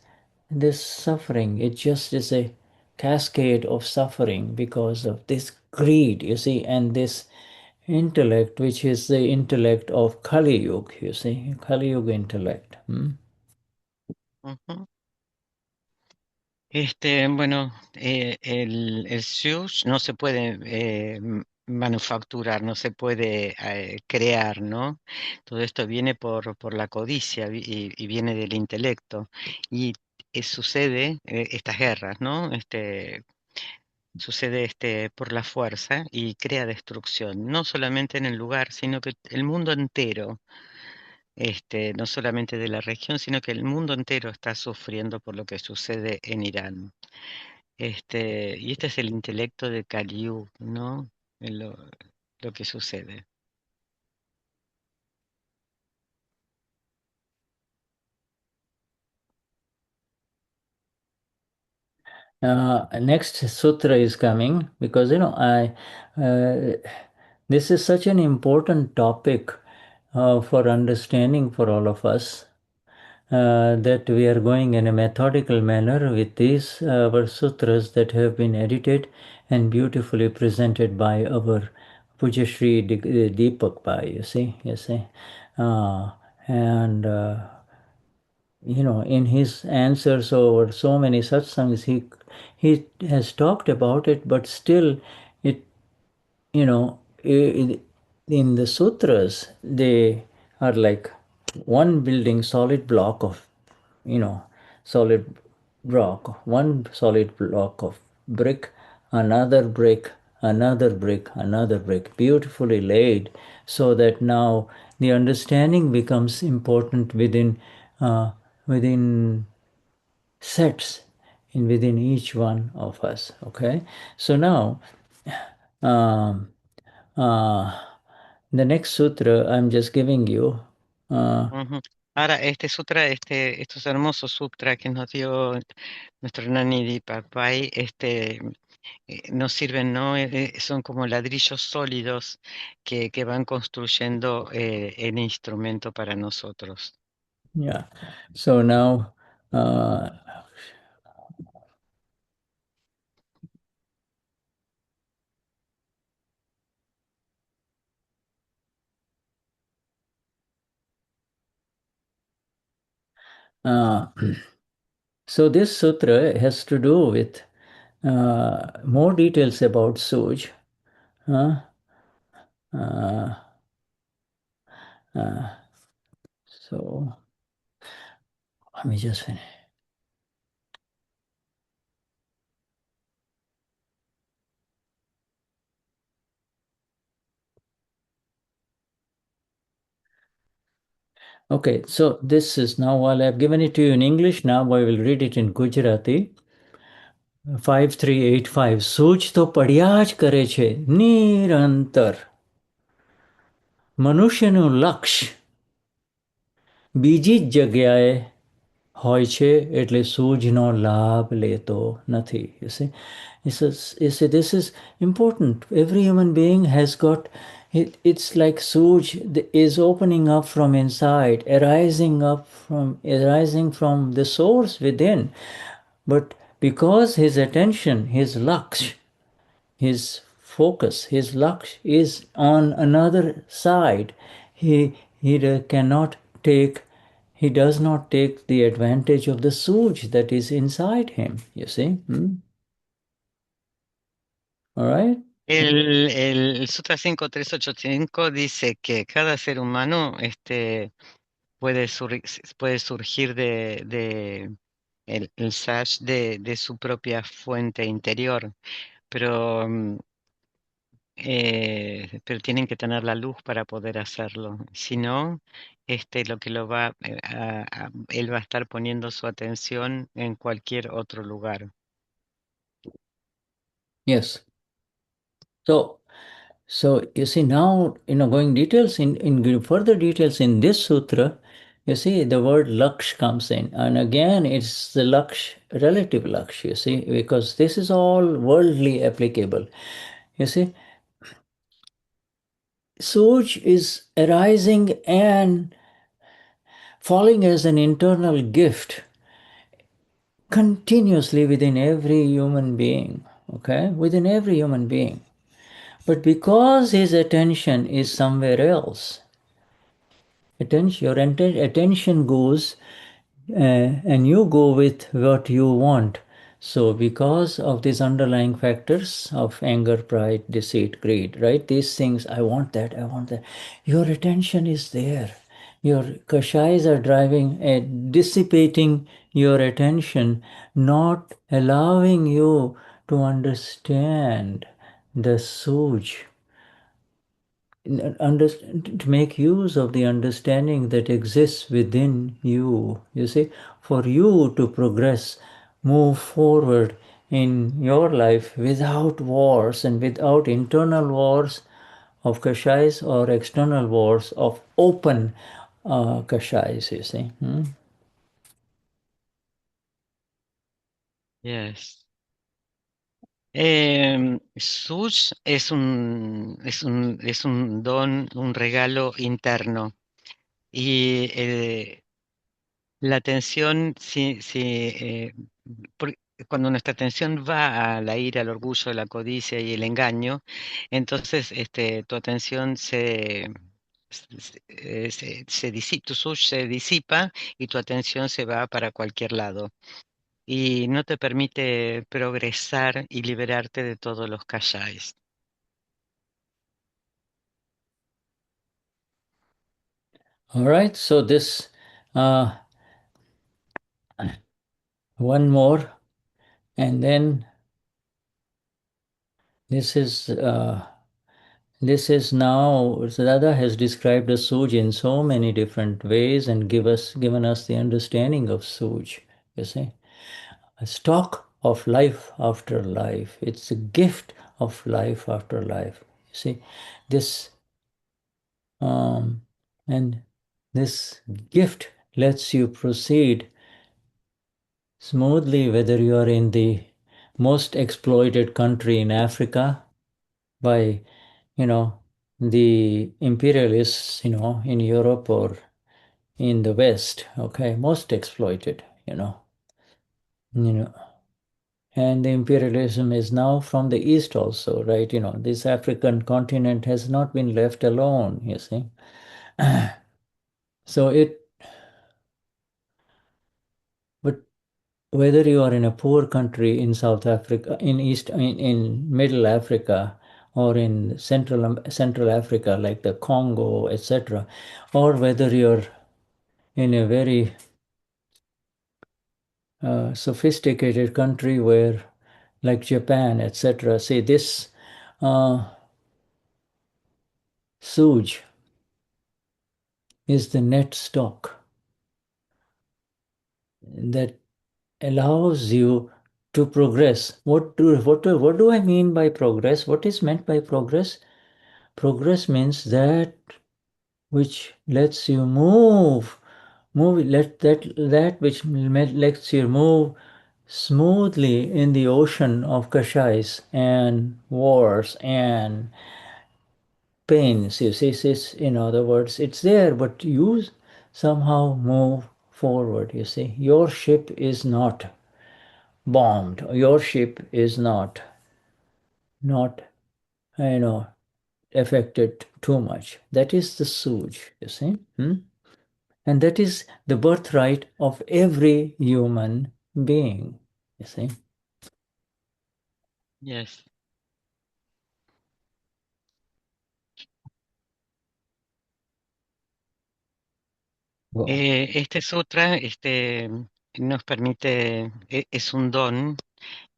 this suffering. It just is a cascade of suffering because of this greed, you see, and this intellect, which is the intellect of Kali Yuga, you see, Kali Yuga intellect. Hmm? ujú. Bueno, el sush no se puede manufacturar, no se puede crear, ¿no? Todo esto viene por la codicia y viene del intelecto. Y sucede estas guerras, ¿no? Sucede por la fuerza y crea destrucción, no solamente en el lugar, sino que el mundo entero, no solamente de la región, sino que el mundo entero está sufriendo por lo que sucede en Irán. Y este es el intelecto de Kali Yuga, ¿no? Lo que sucede. Next sutra is coming because this is such an important topic for understanding for all of us that we are going in a methodical manner with these our sutras that have been edited and beautifully presented by our Pujya Shri Deepak Bhai, you see, and in his answers over so many satsangs, he has talked about it, but still, it you know, in the sutras, they are like one building solid block of, solid rock, one solid block of brick, another brick, another brick, another brick, beautifully laid, so that now the understanding becomes important within sets in within each one of us. Okay, so now um, the next sutra I'm just giving you. Ujú. Ahora, este sutra, estos hermosos sutras que nos dio nuestro Gnani Deepak, nos sirven, ¿no? Son como ladrillos sólidos que van construyendo el instrumento para nosotros. Yeah. So now, so this sutra has to do with more details about Sooj. So let me just finish. Okay, so this is now, while I've given it to you in English, now I will read it in Gujarati. 5385. સૂચ તો પડ્યા જ કરે છે નિરંતર. મનુષ્યનું લક્ષ્ય બીજી જ જગ્યાએ હોય છે એટલે સૂઝનો લાભ લેતો નથી. This is important. Every human being has got it's like Sooj is opening up from inside, arising from the source within. But because his attention, his laksh, his focus, his laksh is on another side, he cannot take, he does not take the advantage of the Sooj that is inside him, you see. All right? El Sutra 5385 dice que cada ser humano puede surgir de el sash de su propia fuente interior, pero, pero tienen que tener la luz para poder hacerlo. Si no, lo que lo va él va a estar poniendo su atención en cualquier otro lugar. Yes. So you see now, going details in further details in this sutra, you see the word laksh comes in, and again it's the laksh, relative laksh, you see, because this is all worldly applicable. You see, Sooj is arising and falling as an internal gift continuously within every human being, okay, within every human being. But because his attention is somewhere else, your attention goes and you go with what you want. So because of these underlying factors of anger, pride, deceit, greed, right? These things, I want that, your attention is there. Your kashais are driving, dissipating your attention, not allowing you to understand the Sooj, to make use of the understanding that exists within you. You see, for you to progress, move forward in your life without wars and without internal wars of kashais or external wars of open kashais, you see. Yes. Sooj es un don, un regalo interno. Y la atención, por- cuando nuestra atención va a la ira, al orgullo, la codicia y el engaño, entonces tu atención tu Sooj se disipa y tu atención se va para cualquier lado. Y no te permite progresar y liberarte de todos los kashais. All right, so this one more, and then this is now, Dada has described the Sooj in so many different ways and given us the understanding of Sooj, you see. A stock of life after life. It's a gift of life after life. You see, this and this gift lets you proceed smoothly, whether you are in the most exploited country in Africa by, the imperialists, in Europe or in the West, okay, most exploited, you know, and the imperialism is now from the East also, right? This African continent has not been left alone, you see. So but whether you are in a poor country in South Africa, in Middle Africa, or in Central Africa, like the Congo, etc., or whether you're in a very sophisticated country where, like Japan, etc., say this Sooj is the net stock that allows you to progress. What do I mean by progress? What is meant by progress? Progress means that which lets you that which lets you move smoothly in the ocean of kashais and wars and pains. You see, in other words, it's there, but you somehow move forward. You see, your ship is not bombed. Your ship is not affected too much. That is the Sooj, you see. And that is the birthright of every human being, you see. Yes. Wow. Este sutra nos permite, es un don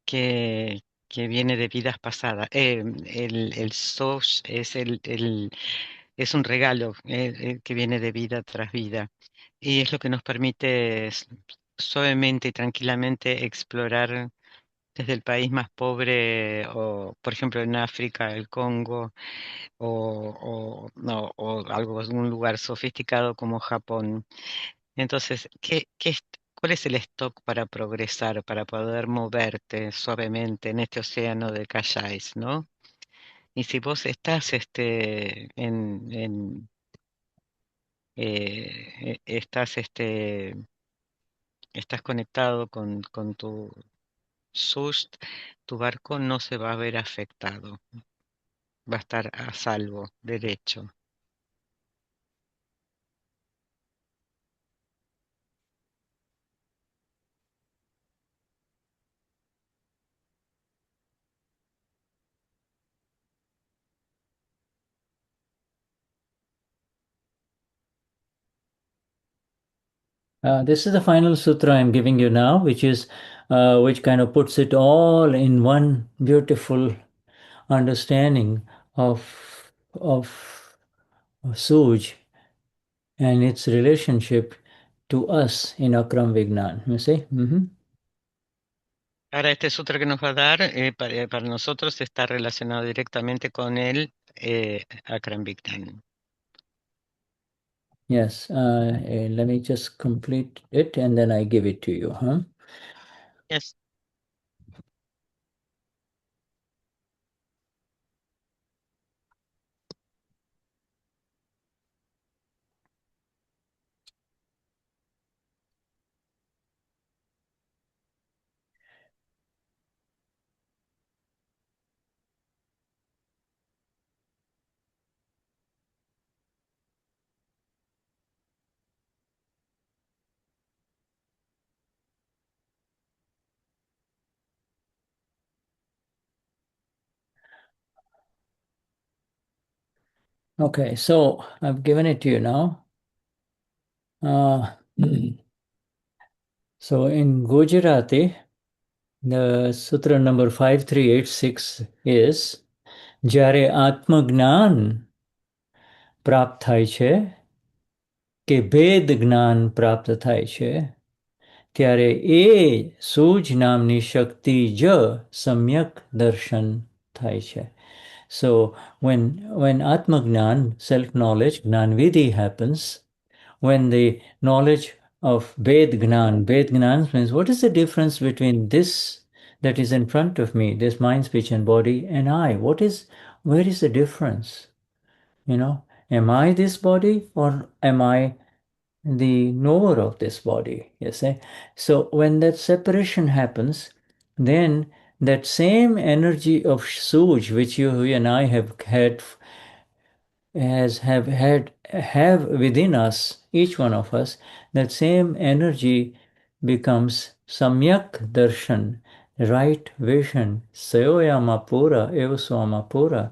que viene de vidas pasadas. El Sooj es un regalo que viene de vida tras vida y es lo que nos permite suavemente y tranquilamente explorar desde el país más pobre, o por ejemplo en África, el Congo, no, o algo, un lugar sofisticado como Japón. Entonces, ¿cuál es el stock para progresar, para poder moverte suavemente en este océano de Kashais, ¿no? Y si vos estás estás conectado con tu SUST, tu barco no se va a ver afectado, va a estar a salvo, derecho. This is the final sutra I'm giving you now, which kind of puts it all in one beautiful understanding of Sooj and its relationship to us in Akram Vignan. You see? Ahora este sutra que nos va a dar para nosotros está relacionado directamente con el Akram Vignan. Yes, let me just complete it and then I give it to you. Huh? Yes. Okay, so I've given it to you now. So in Gujarati, the sutra number 5386 is Jare Atmagnan પ્રાપ્ત થાય છે કે ભેદ જ્ઞાન પ્રાપ્ત થાય છે ત્યારે એ સૂજ નામની શક્તિ જ સમ્યક દર્શન થાય છે. So when Atmagnan, self-knowledge, Gnanvidhi happens, when the knowledge of Ved Gnan means what is the difference between this that is in front of me, this mind, speech, and body, and I? Where is the difference? You know, am I this body or am I the knower of this body? You see? So when that separation happens, then that same energy of Sooj, which you and I have within us, each one of us, that same energy becomes samyak darshan, right vision, sayoyama pura, evaswama pura.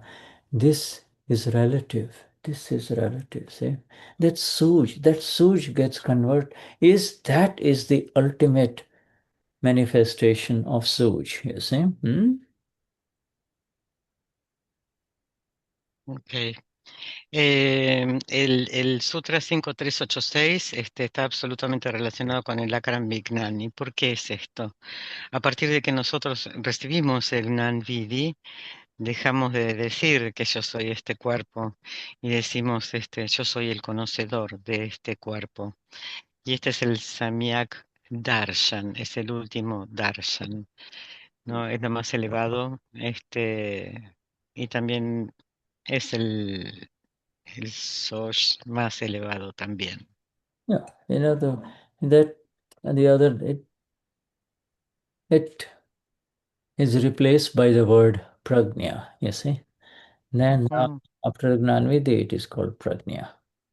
This is relative. This is relative. See? That Sooj gets converted. That is the ultimate manifestation of Sooj, you see? Okay. El Sutra 5386 está absolutamente relacionado con el Akram Vignani. ¿Por qué es esto? A partir de que nosotros recibimos el Gnanvidhi, dejamos de decir que yo soy este cuerpo y decimos yo soy el conocedor de este cuerpo. Y este es el Samyak Darshan, es el último Darshan, ¿no? Es lo más elevado, y también es el Sooj más elevado también. Yeah, you know, the other, it is replaced by the word prajna, you see. Then now, Ujú, after Gnanvidhi, it is called prajna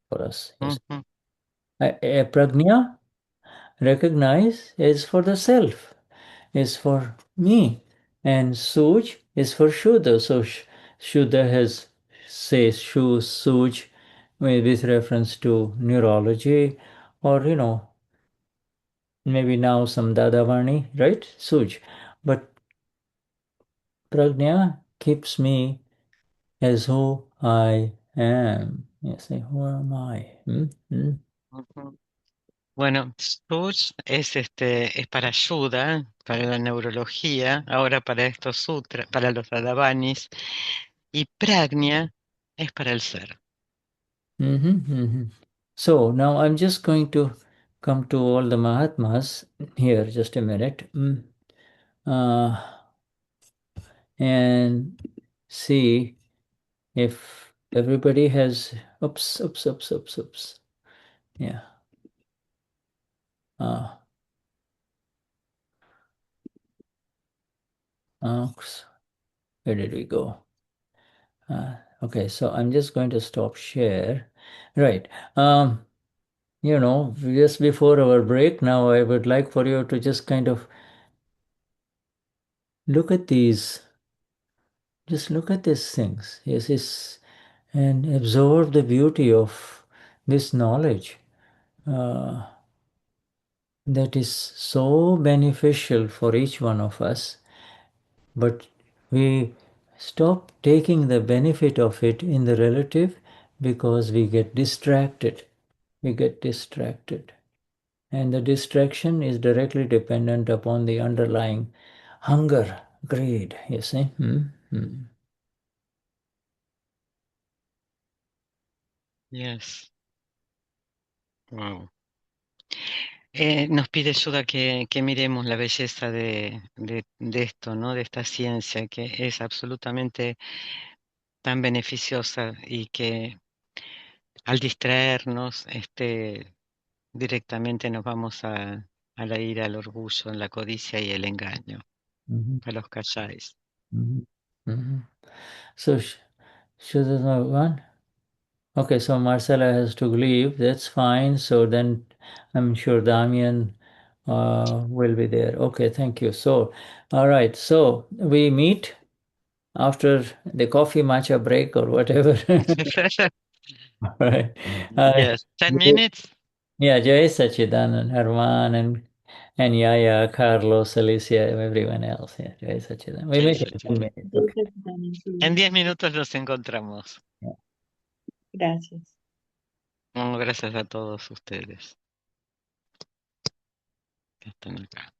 for us. Yes. ujú, Prajna, recognize, is for the self, is for me. And Sooj is for Shuddha. So Shuddha says Sooj with reference to neurology or, maybe now some Dadavani, right? Sooj. But Prajna keeps me as who I am. You say, who am I? ujú. Bueno, Sooj es para ayuda, para la neurología, ahora para estos sutras, para los Dadavanis, y Prajna es para el ser. So now I'm just going to come to all the Mahatmas here, just a minute, and see if everybody has, oops. Yeah. Where did we go? Okay, so I'm just going to stop share. Right. Just before our break, now I would like for you to just kind of look at these. Just look at these things. Yes, and absorb the beauty of this knowledge that is so beneficial for each one of us. But we stop taking the benefit of it in the relative because we get distracted. We get distracted. And the distraction is directly dependent upon the underlying hunger, greed, you see. Yes. Wow. Nos pide Shuddha que miremos la belleza de esto, ¿no? De esta ciencia que es absolutamente tan beneficiosa y que al distraernos, directamente nos vamos a la ira, al orgullo, la codicia y el engaño, Mhm. a los calláis. Mhm. Mhm. So, Shuddha one. Okay, so Marcela has to leave. That's fine. So then I'm sure Damian will be there. Okay, thank you. So, all right. So we meet after the coffee matcha break or whatever. All right. Yes, 10 minutes? Yeah, Jay Sachidanand, Herman, and Yaya, Carlos, Alicia, everyone else. Yeah, Jay Sachidanand. We Sí, make sí, it sí. 10 minutes. Jai Okay. Satchidanand, sí. En 10 minutos nos encontramos. Yeah. Gracias. Bueno, gracias a todos ustedes que están acá.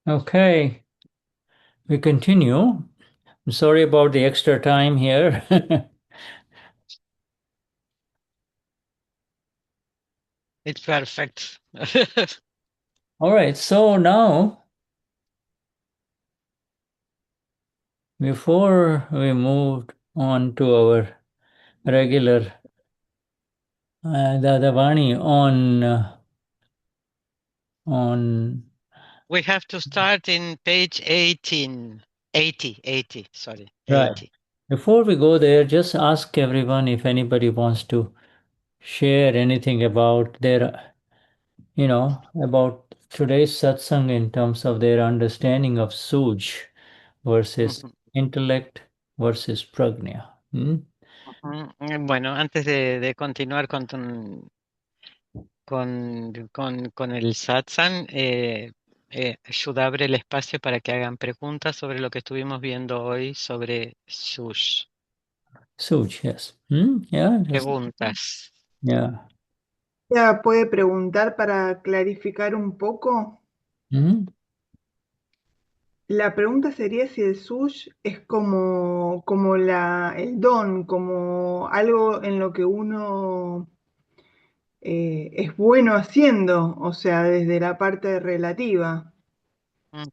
Okay, we continue. I'm sorry about the extra time here. It's perfect. All right, so now, before we moved on to our regular Dadavani on We have to start in page 18. 80, sorry, right. 80. Before we go there, just ask everyone if anybody wants to share anything about their, about today's satsang in terms of their understanding of Sooj versus Ujú, intellect versus prajna. ujú. Bueno, antes de continuar con el satsang, Shuddha abre el espacio para que hagan preguntas sobre lo que estuvimos viendo hoy sobre Sush. Sooj, yes. Yeah, Preguntas. yeah. Ya puede preguntar para clarificar un poco. La pregunta sería si el sush es como el don, como algo en lo que uno es bueno haciendo, o sea, desde la parte relativa. Mm.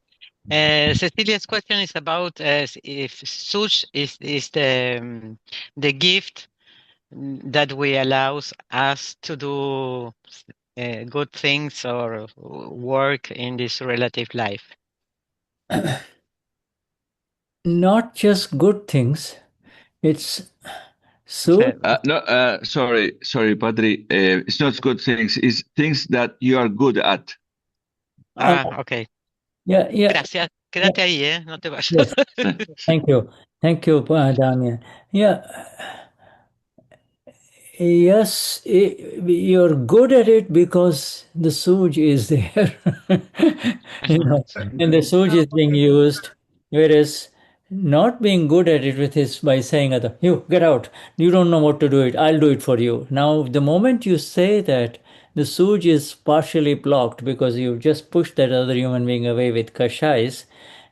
Cecilia's question is about if Sush is the gift that we allows us to do good things or work in this relative life. Not just good things. It's so. No, sorry, Patri. It's not good things. It's things that you are good at. Okay. Yeah, yeah. Gracias. Yeah, Quédate ahí, no te vayas. yes. Thank you. Thank you, Damian. Yeah. Yes, you're good at it because the Sooj is there, and the Sooj is being used. Whereas not being good at it with is by saying, "Other, you get out. You don't know what to do it. I'll do it for you." Now, the moment you say that, the Sooj is partially blocked because you just pushed that other human being away with kashais,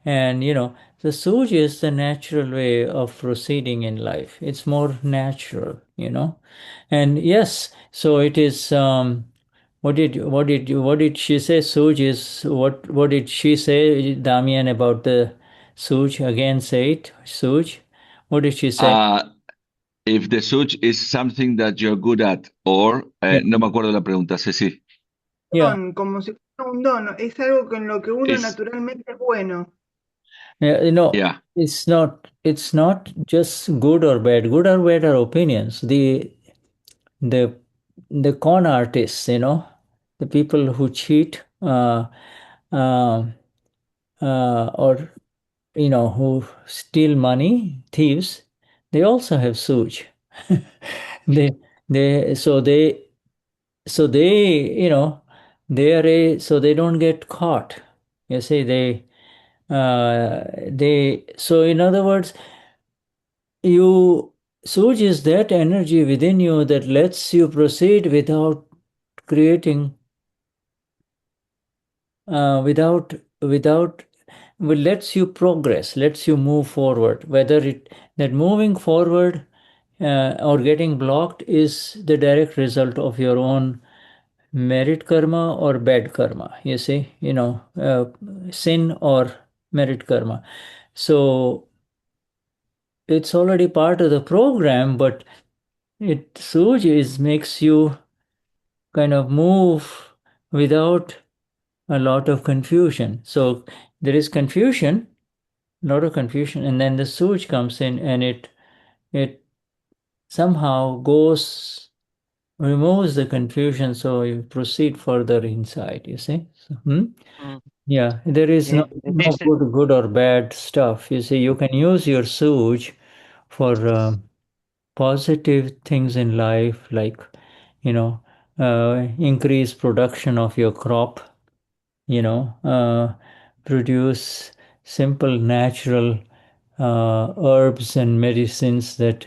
and the Sooj is the natural way of proceeding in life. It's more natural. And yes, so it is. What did she say? Sooj is what did she say, Damian, about the Sooj? Again, say it, Sooj. What did she say? If the such is something that you're good at, or Yeah. no me acuerdo la pregunta, Ceci. Yeah. Don, como si fuera un don, es algo en lo que uno Is naturalmente es bueno. Yeah, yeah. it's not just good or bad. Good or bad are opinions. The the con artists, the people who cheat, uh, or who steal money, thieves, they also have Sooj. they they so they so they they are so they don't get caught. You see, so in other words, you Sooj is that energy within you that lets you proceed without creating, without well, lets you progress, lets you move forward. Whether that moving forward or getting blocked is the direct result of your own merit karma or bad karma. You see, sin or merit karma. So it's already part of the program, but Sooj makes you kind of move without a lot of confusion. So there is confusion, a lot of confusion, and then the Sooj comes in and it somehow removes the confusion, so you proceed further inside, you see. So, Mm. yeah, there is no Dice, good or bad stuff. You see, you can use your Sooj for positive things in life, like increase production of your crop, produce simple natural herbs and medicines that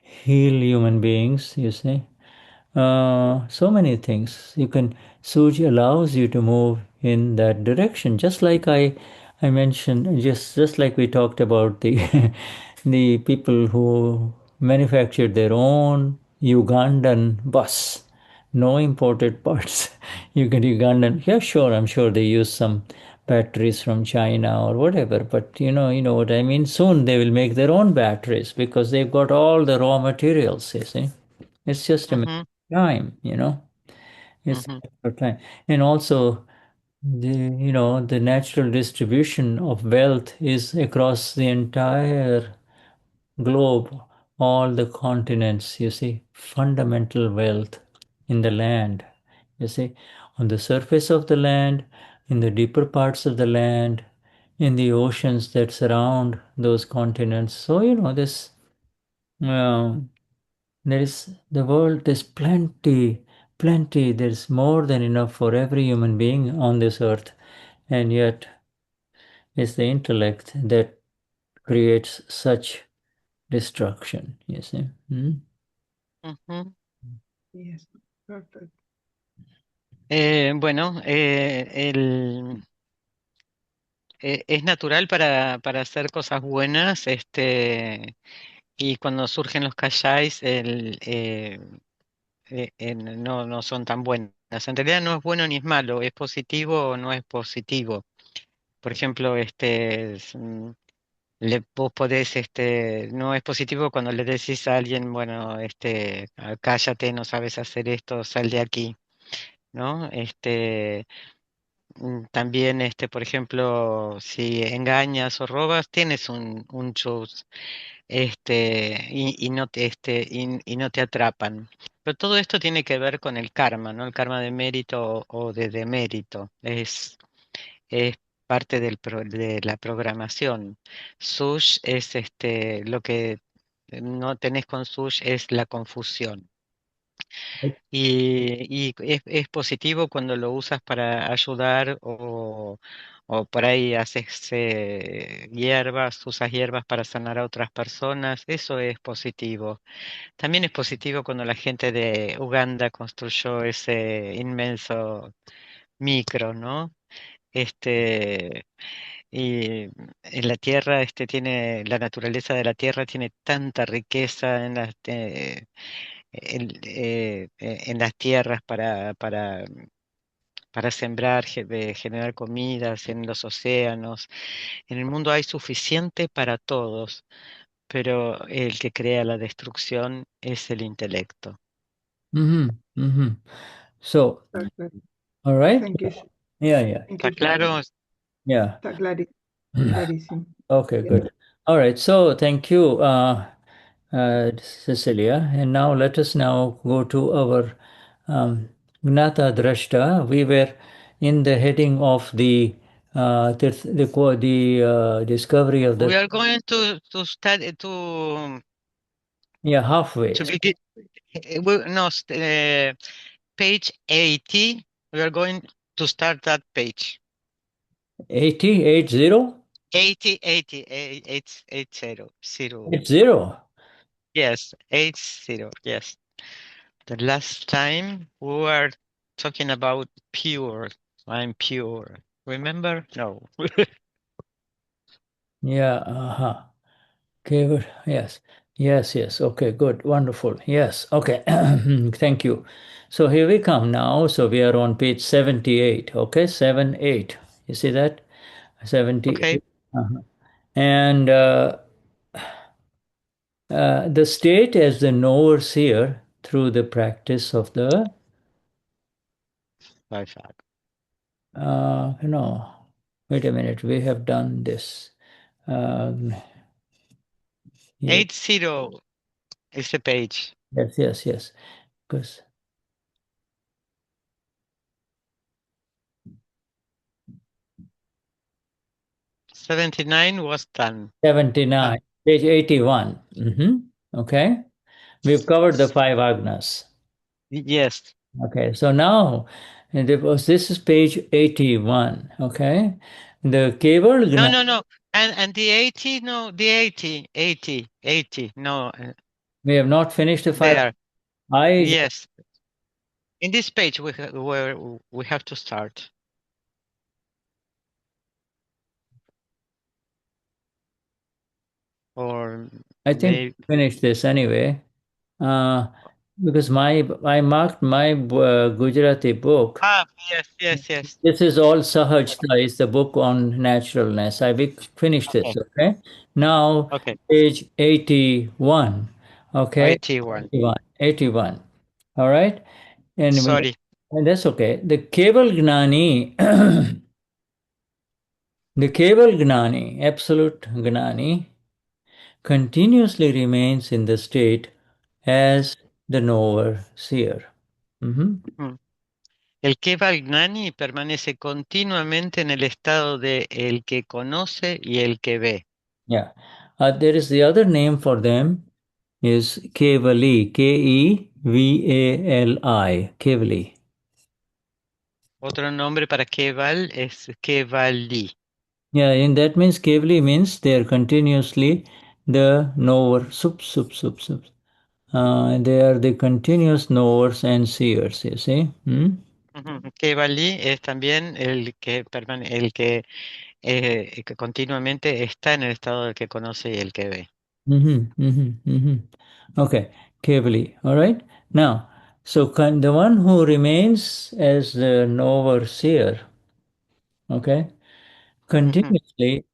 heal human beings, you see. So many things. Suj allows you to move in that direction. Just like I mentioned, just like we talked about the the people who manufactured their own Ugandan bus, no imported parts. You get Ugandan, yeah, sure, I'm sure they use some batteries from China or whatever, but you know what I mean. Soon they will make their own batteries because they've got all the raw materials. You see, it's just a matter Mhm, of time. It's a mhm, matter of time, and also the natural distribution of wealth is across the entire globe, all the continents. You see, fundamental wealth in the land. You see, on the surface of the land, in the deeper parts of the land, in the oceans that surround those continents. So this. Um, there is the world. There's plenty. There's more than enough for every human being on this earth, and yet it's the intellect that creates such destruction. You see. ujú. Yes, perfect. Bueno, es natural para hacer cosas buenas, y cuando surgen los kashais, no son tan buenas. En realidad no es bueno ni es malo, es positivo o no es positivo. Por ejemplo, vos podés, no es positivo cuando le decís a alguien, bueno, cállate, no sabes hacer esto, sal de aquí, ¿no? También, por ejemplo, si engañas o robas, tienes un chus, y no te atrapan. Pero todo esto tiene que ver con el karma, ¿no? El karma de mérito o de demérito. Es parte de la programación. Sush es lo que no tenés con Sush es la confusión. Y es positivo cuando lo usas para ayudar o por ahí haces hierbas, usas hierbas para sanar a otras personas, eso es positivo. También es positivo cuando la gente de Uganda construyó ese inmenso micro, ¿no? Este, y en la tierra, la naturaleza de la tierra tiene tanta riqueza en las tierras para sembrar, generar comidas, en los océanos. En el mundo hay suficiente para todos, pero el que crea la destrucción es el intelecto. Mm-hmm. Mm-hmm. So, Perfect. all right. Thank you. Yeah. Thank ¿Está you. claro? Yeah. Está clarísimo. Okay, Yes. good. All right. So, thank you, Cecilia. And now let us now go to our Gnata Drashta. We were in the heading of the discovery of We the are going to study halfway. to begin. No, page 80. We are going to start that page. 80, 80? 80, 80, 80, 80. Yes, 80, yes. The last time we were talking about pure. I'm pure. Remember? No. Yeah, uh-huh. Okay, good. Yes. Okay, good. Wonderful. Yes. Okay. Thank you. So here we come now. So we are on page 78. Okay, 78. You see that? 78. Okay, Uh-huh. And the state as the knower seer through the practice of the, bye bye. no, wait a minute. We have done this. Yeah, 80 is the page. yes. Because 79 was done. 79, page 81. Okay. We've covered the five agnas. Yes. Okay. So now, this is page 81. Okay. The Keval No, Gna. no, no. And the 80, no, the 80. No, We have not finished the five. there. I Yes. In this page where we have to start. or I think may finish this anyway, uh, because I marked my Gujarati book. yes. This is all Sahajta, is the book on naturalness. Finished this, Okay, okay? Now, okay. page 81, okay? 81. 81. All right? Sorry. And that's okay. The Keval Gnani, the Keval Gnani, absolute Gnani, continuously remains in the state as the knower seer. Mm. El que va al Gnani permanece continuamente en el estado de el que conoce y el que ve. Yeah. There is the other name for them is Kevali, Kevali, Kevali. Otro nombre para Keval es Kevali. Yeah, and that means Kevali means they are continuously the knower, they are the continuous knowers and seers, you see. Kevali es también el que continuamente está en el estado del que conoce y el que ve. Okay, Kevali, all right? Now, so the one who remains as the knower seer, okay, continuously,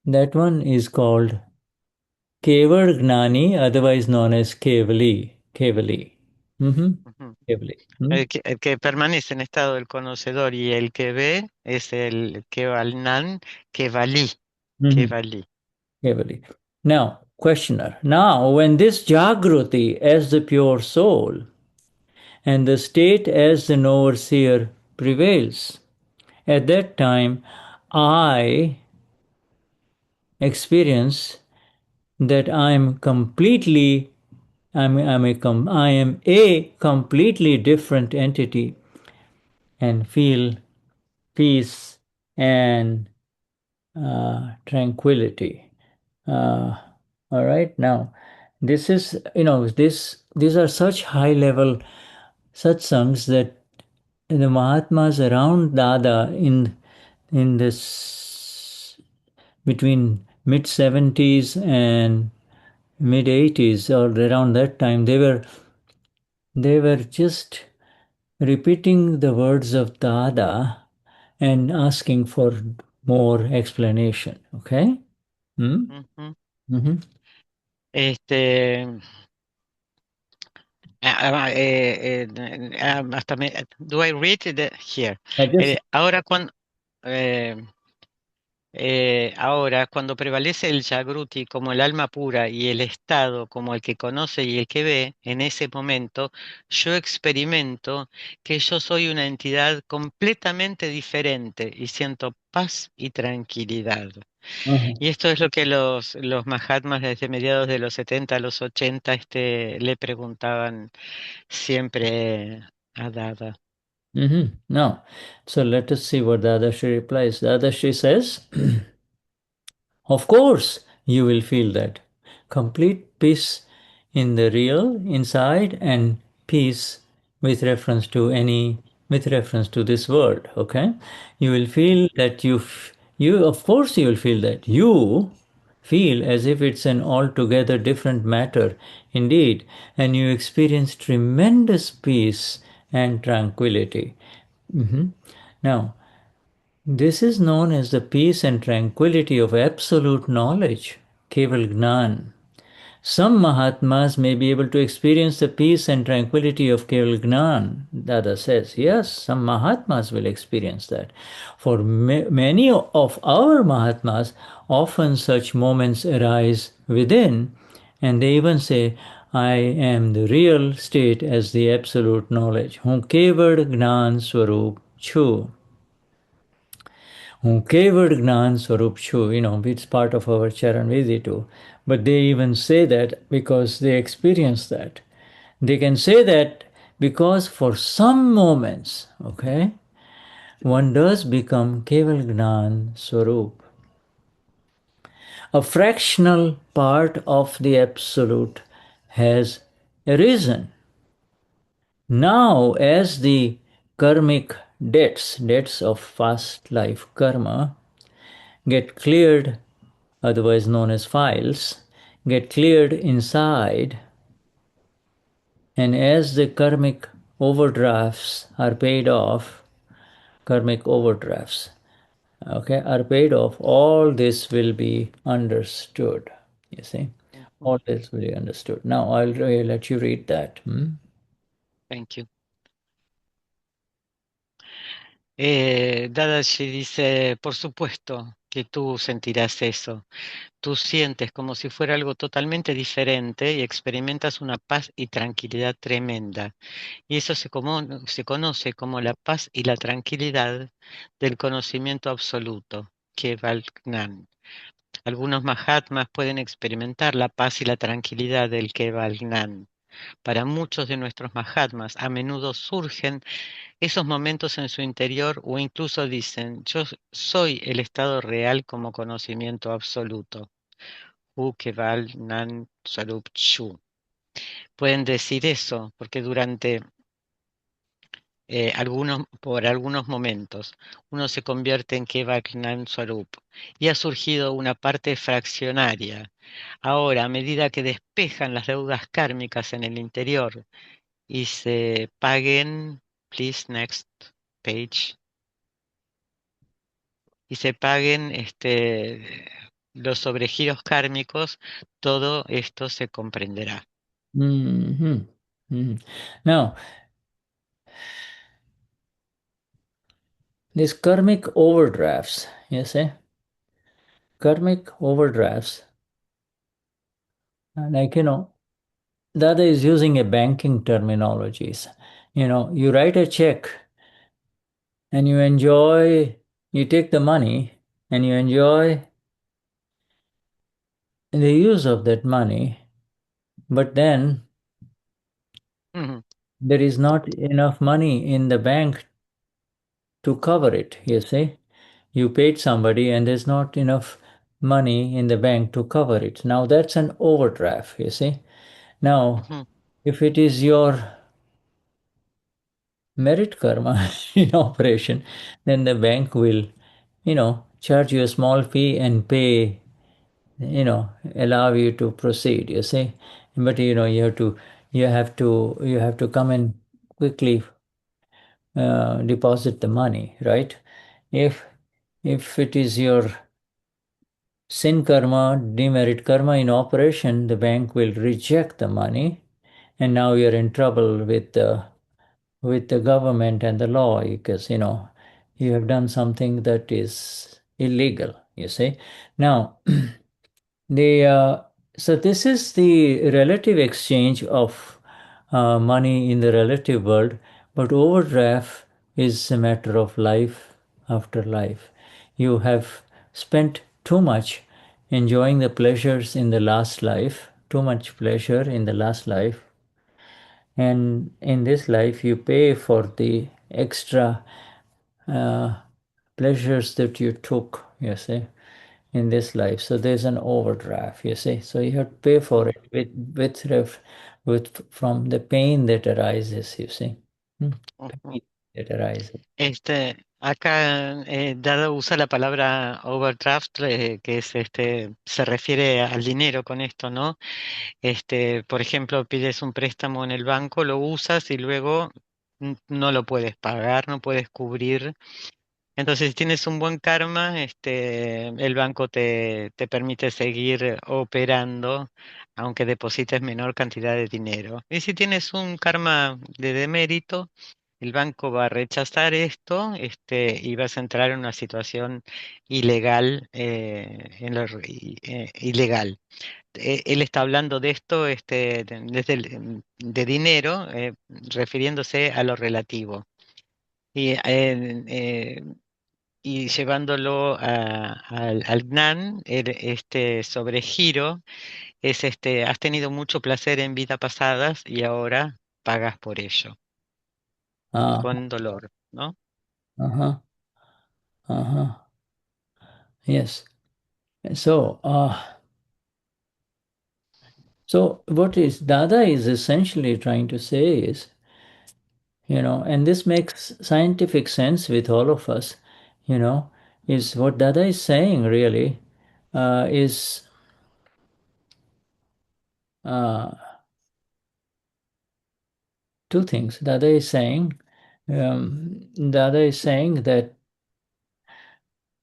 that one is called Keval Gnani, otherwise known as Kevali. Kevali. Kevali. El que permanece en estado del conocedor y el que ve es el Kevalnan, Kevali. Kevali. Kevali. Now, questioner. Now, when this Jagruti as the pure soul and the state as the knower seer prevails, at that time I experience that I am a completely different entity and feel peace and tranquility. All right, now this is these are such high level satsangs that the Mahatmas around Dada in this between mid 70s and mid 80s or around that time they were just repeating the words of Dada and asking for more explanation. Okay? Ujú. Mm-hmm. Este, do I read here? I just Ahora eh, cuando prevalece el Jagruti como el alma pura y el estado como el que conoce y el que ve, en ese momento yo experimento que yo soy una entidad completamente diferente y siento paz y tranquilidad. Y esto es lo que los Mahatmas desde mediados de los 70 a los 80 le preguntaban siempre a Dada. No. So let us see what Dadashri replies. Dadashri says, of course, you will feel that. Complete peace in the real, inside, and peace with reference to this world. Okay? You will feel that of course, you will feel that. You feel as if it's an altogether different matter indeed, and you experience tremendous peace and tranquility. Now, this is known as the peace and tranquility of absolute knowledge, Keval Gnan. Some Mahatmas may be able to experience the peace and tranquility of Keval Gnan, Dada says. Yes, some Mahatmas will experience that. For many of our Mahatmas, often such moments arise within, and they even say, I am the real state as the absolute knowledge. Hum Keval Gnan Swarup Chu. Kevad Gnan Swarup Chu, it's part of our Charan Vidhi too. But they even say that because they experience that. They can say that because for some moments, okay, one does become Keval Gnan Swarup. A fractional part of the Absolute has arisen. Now, as the karmic debts of past life karma, get cleared otherwise known as files, get cleared inside, and as the karmic overdrafts are paid off, karmic overdrafts, okay, are paid off, all this will be understood. You see, all this will be understood. Now I'll let you read that. Thank you. Dadashri dice, por supuesto que tú sentirás eso. Tú sientes como si fuera algo totalmente diferente y experimentas una paz y tranquilidad tremenda. Y eso se conoce como la paz y la tranquilidad del conocimiento absoluto, Kevalgnan. Algunos Mahatmas pueden experimentar la paz y la tranquilidad del Kevalgnan. Para muchos de nuestros Mahatmas a menudo surgen esos momentos en su interior o incluso dicen, yo soy el estado real como conocimiento absoluto. Hu Kevalgnan Swarup Chu. Pueden decir eso porque durante por algunos momentos uno se convierte en Kevalgnan Swarup y ha surgido una parte fraccionaria. Ahora, a medida que despejan las deudas kármicas en el interior y se paguen, please next page, y se paguen los sobregiros kármicos, todo esto se comprenderá. Now, these karmic overdrafts, you see, karmic overdrafts, like, Dada is using a banking terminologies. You write a check and you take the money and you enjoy the use of that money, but then there is not enough money in the bank to cover it, you see. You paid somebody and there's not enough money in the bank to cover it. Now that's an overdraft, you see. Now, if it is your merit karma in operation, then the bank will, charge you a small fee and pay, allow you to proceed, you see. But you have to come and quickly deposit the money, right? If it is your sin karma, demerit karma in operation, the bank will reject the money, and now you're in trouble with the government and the law because you have done something that is illegal. You see. Now, so this is the relative exchange of money in the relative world, but overdraft is a matter of life after life. You have spent too much enjoying the pleasures in the last life, too much pleasure in the last life, and in this life you pay for the extra pleasures that you took, you see, in this life. So there's an overdraft, you see. So you have to pay for it with from the pain that arises, you see. Pain that arises. Acá Dada usa la palabra overdraft, que es se refiere al dinero con esto, ¿no? Por ejemplo, pides un préstamo en el banco, lo usas y luego no lo puedes pagar, no puedes cubrir. Entonces, si tienes un buen karma, el banco te permite seguir operando, aunque deposites menor cantidad de dinero. Y si tienes un karma de demérito, el banco va a rechazar esto, y vas a entrar en una situación ilegal, ilegal. Él está hablando de esto, de dinero, refiriéndose a lo relativo. Y llevándolo al Gnan, este sobregiro es has tenido mucho placer en vidas pasadas y ahora pagas por ello, con dolor, ¿no? Uh-huh. Uh-huh. Yes. So, so what is Dada is essentially trying to say is, and this makes scientific sense with all of us, is what Dada is saying really. is two things. Dada is saying that,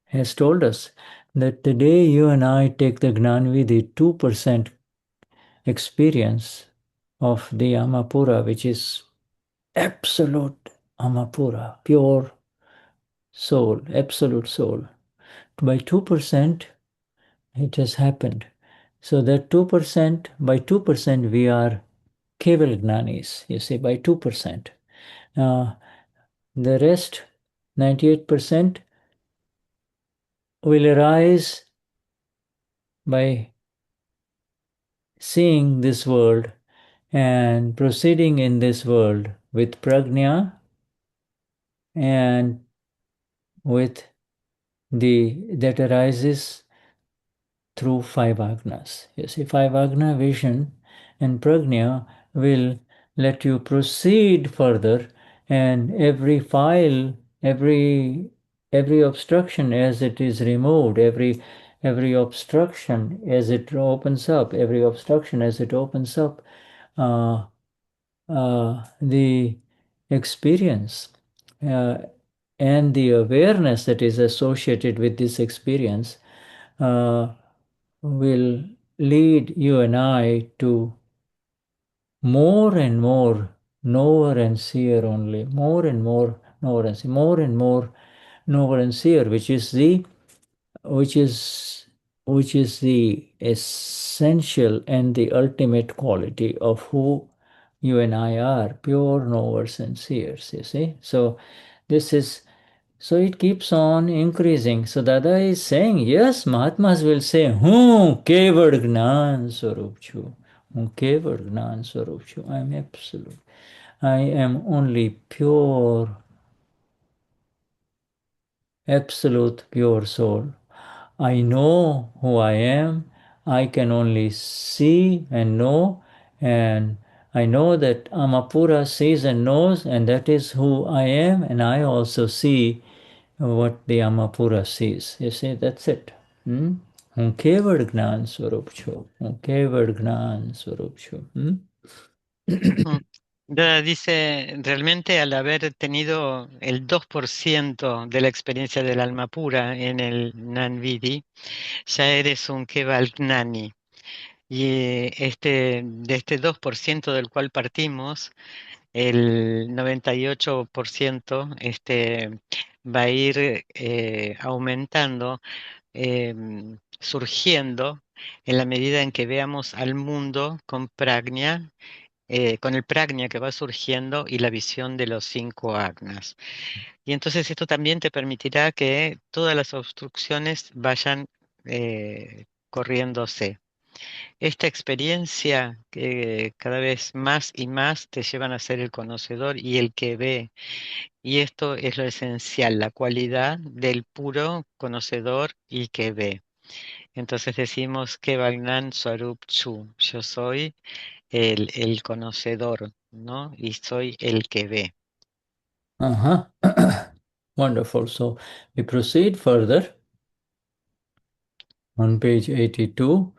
has told us that the day you and I take the Gnani, the 2% experience of the Amapura, which is absolute Amapura, pure soul, absolute soul. By 2%, it has happened. So that 2%, by 2%, we are Keval Gnanis, you see, by 2%. The rest, 98%, will arise by seeing this world and proceeding in this world with prajna and with that arises through 5 agnas. You see, 5 agna vision and prajna will let you proceed further, and every file, every obstruction as it is removed, every obstruction as it opens up, every obstruction as it opens up, the experience and the awareness that is associated with this experience will lead you and I to more and more knower and seer only, more and more knower and seer, more and more knower and seer, which is the essential and the ultimate quality of who you and I are, pure knowers and seers, you see. So this is, so it keeps on increasing. So Dada is saying, yes, Mahatmas will say, Kevad Gnan Swarup Chu. Kevad Gnan Swarup Chu. I am absolute. I am only pure, absolute pure soul. I know who I am. I can only see and know, and I know that Amapura sees and knows, and that is who I am, and I also see what the Amapura sees. You see, that's it. Kevad Gnan Swarup Chu. Kevad Gnan Swarup Chu. Dada dice, realmente al haber tenido el 2% de la experiencia del alma pura en el Nanvidi, ya eres un Keval Gnani. Y de este 2% del cual partimos, el 98% va a ir aumentando, surgiendo en la medida en que veamos al mundo con prajna, con el prajna que va surgiendo y la visión de los 5 agnas. Y entonces esto también te permitirá que todas las obstrucciones vayan corriéndose. Esta experiencia que cada vez más y más te llevan a ser el conocedor y el que ve. Y esto es lo esencial, la cualidad del puro conocedor y que ve. Entonces decimos que Vagnan Swarup Chu, yo soy el conocedor, ¿no? Y soy el que ve. Wonderful. So we proceed further on page 82.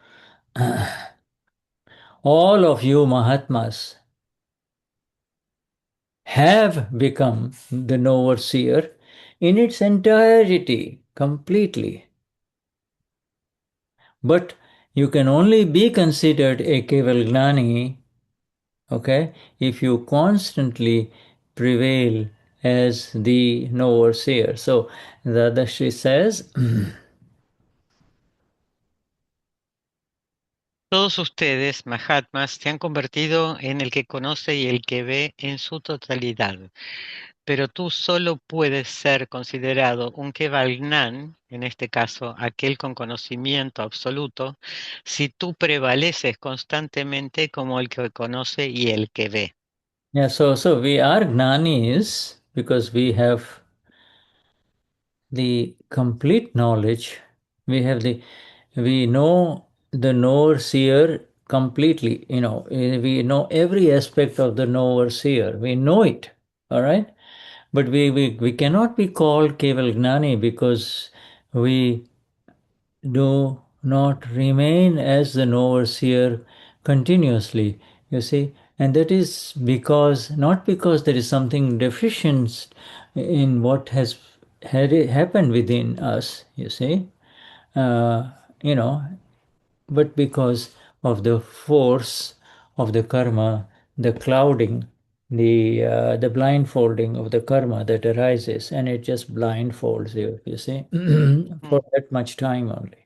All of you Mahatmas have become the knower seer in its entirety, completely. But you can only be considered a Keval Gnani, okay, if you constantly prevail as the knower seer. So Dadashri says, Todos ustedes, Mahatmas, se han convertido en el que conoce y el que ve en su totalidad. Pero tú solo puedes ser considerado un Kevalgnan, en este caso aquel con conocimiento absoluto, si tú prevaleces constantemente como el que conoce y el que ve. yeah, so we are Gnanis because we have the complete knowledge. We know the knower seer completely. We know every aspect of the knower seer. We know it. All right. But we cannot be called Keval Gnani because we do not remain as the overseer continuously, you see. And that is because, not because there is something deficient in what has happened within us, you see, uh, you know, but because of the force of the karma, the clouding, the blindfolding of the karma that arises, and it just blindfolds you, you see, for that much time only.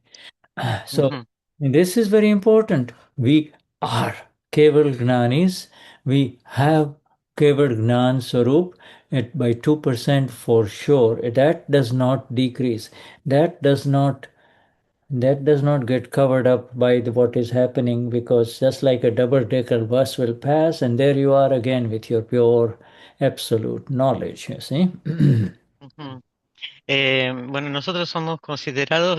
So Ujú, this is very important. We are Keval Gnanis. We have Keval Gnan Swarup at by 2% for sure. That does not decrease. That does not get covered up by what is happening, because just like a double-decker bus will pass, and there you are again with your pure absolute knowledge, you see. ujú. Bueno, nosotros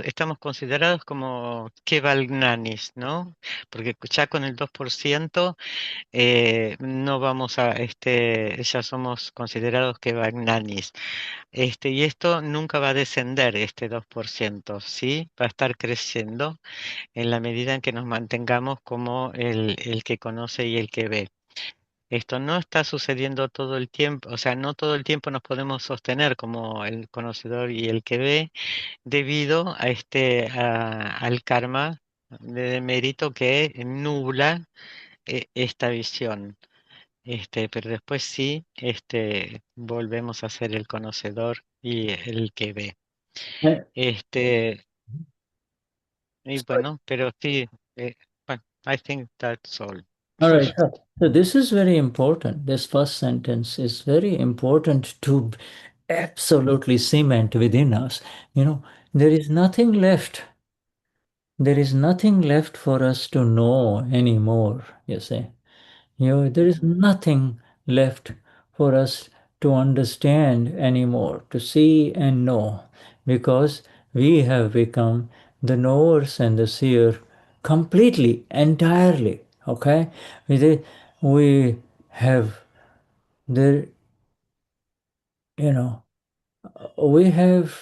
estamos considerados como Kevalgnanis, ¿no? Porque ya con el 2% no vamos a, ya somos considerados Kevalgnanis. Y esto nunca va a descender, este 2%, ¿sí? Va a estar creciendo en la medida en que nos mantengamos como el que conoce y el que ve. Esto no está sucediendo todo el tiempo, o sea, no todo el tiempo nos podemos sostener como el conocedor y el que ve, debido a al karma de mérito que nubla esta visión. Pero después sí, volvemos a ser el conocedor y el que ve. Este, y bueno, pero sí, bueno, I think that's all. All right. So this is very important. This first sentence is very important to absolutely cement within us. You know, there is nothing left. There is nothing left for us to know anymore, you see. You know, there is nothing left for us to understand anymore, to see and know, because we have become the knowers and the seer completely, entirely. Okay? We have the, you know, we have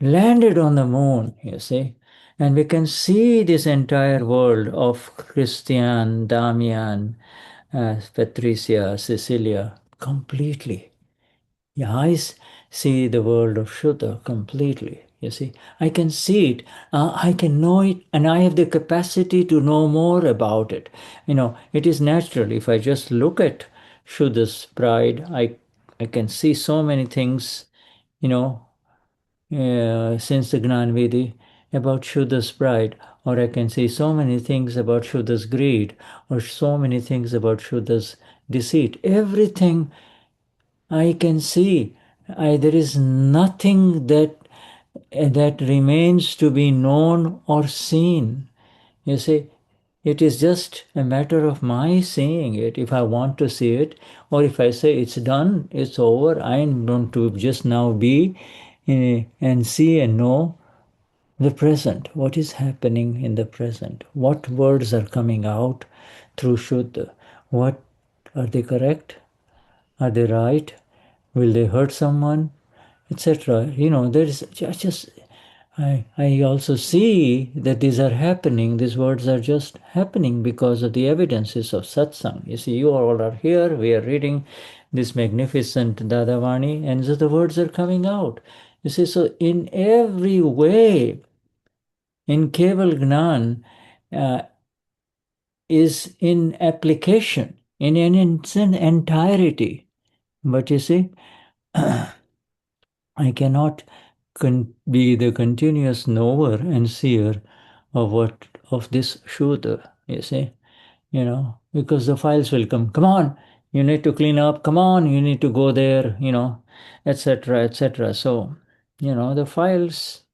landed on the moon, you see, and we can see this entire world of Christian, Damian, Patricia, Cecilia completely. Yeah, see the world of Shuddha completely. You see, I can see it, I can know it, and I have the capacity to know more about it. You know, it is natural. If I just look at Shuddha's pride, I can see so many things, you know, since the Gnan Vidi about Shuddha's pride, or I can see so many things about Shuddha's greed, or so many things about Shuddha's deceit. Everything I can see. There is nothing that remains to be known or seen. You see, it is just a matter of my seeing it, if I want to see it, or if I say it's done, it's over, I'm going to just now be and see and know the present, what is happening in the present, what words are coming out through Shuddha, what are they correct, are they right, will they hurt someone, etc. You know, there is just I also see that these are happening, these words are just happening because of the evidences of satsang. You see, you all are here, we are reading this magnificent Dadavani, and so the words are coming out. You see, so in every way, in Keval Gnan, is in application in its entirety. But you see, I cannot be the continuous knower and seer of this Shuddha, you see, you know, because the files will come on, you need to clean up, come on, you need to go there, you know, etc., etc. So, you know, the files,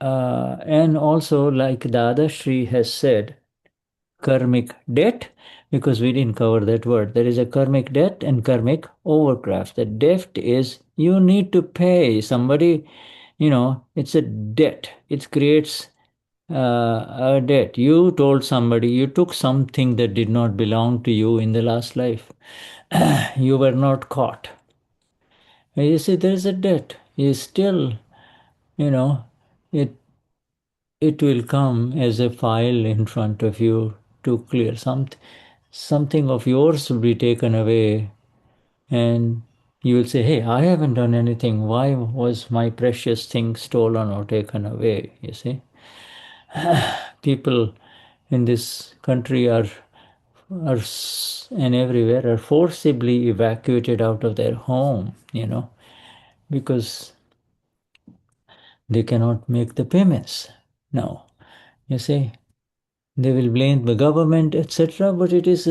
and also like Dadashri has said, karmic debt, because we didn't cover that word. There is a karmic debt and karmic overdraft. The debt is you need to pay somebody, you know, it's a debt. It creates a debt. You told somebody, you took something that did not belong to you in the last life. You were not caught. You see, there is a debt. You still, you know, it it will come as a file in front of you to clear. Something of yours will be taken away, and you will say, hey, I haven't done anything. Why was my precious thing stolen or taken away? You see, people in this country are and everywhere are forcibly evacuated out of their home, because they cannot make the payments now. You see, they will blame the government, etc. But it is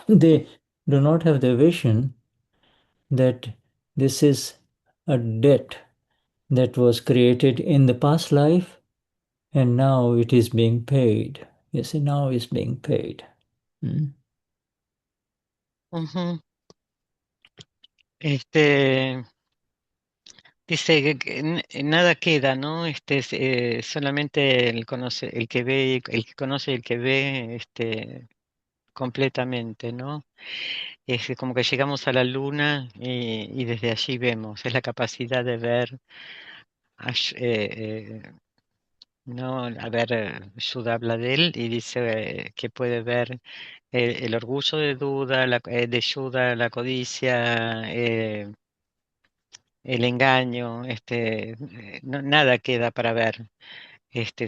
they do not have the vision that this is a debt that was created in the past life, and now it is being paid. You see, now it's being paid. Ujú. Este, dice que nada queda, ¿no? Solamente el que ve, el que conoce y el que ve, completamente, ¿no? Es como que llegamos a la luna y desde allí vemos, es la capacidad de ver, ¿no? A ver, Shuddha habla de él y dice que puede ver el orgullo de duda, de Shuddha, la codicia, el engaño, nada queda para ver.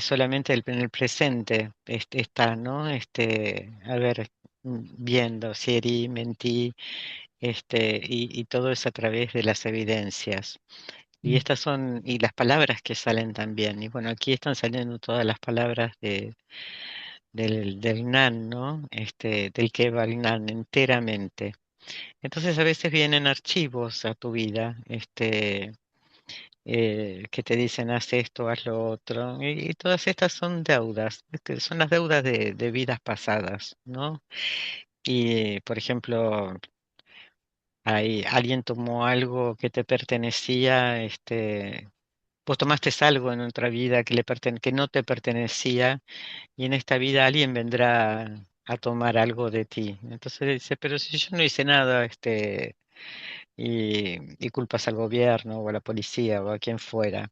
Solamente en el presente está, ¿no? A ver, viendo, si herí, mentí, y todo es a través de las evidencias. Y estas son, y las palabras que salen también. Y bueno, aquí están saliendo todas las palabras del Gnan, ¿no? Del que va el Gnan enteramente. Entonces a veces vienen archivos a tu vida, que te dicen haz esto, haz lo otro, y todas estas son deudas, que son las deudas de vidas pasadas, ¿no? Y por ejemplo, alguien tomó algo que te pertenecía, vos tomaste algo en otra vida que no te pertenecía, y en esta vida alguien vendrá a tomar algo de ti. Entonces dice, pero si yo no hice nada, y culpas al gobierno o a la policía o a quien fuera.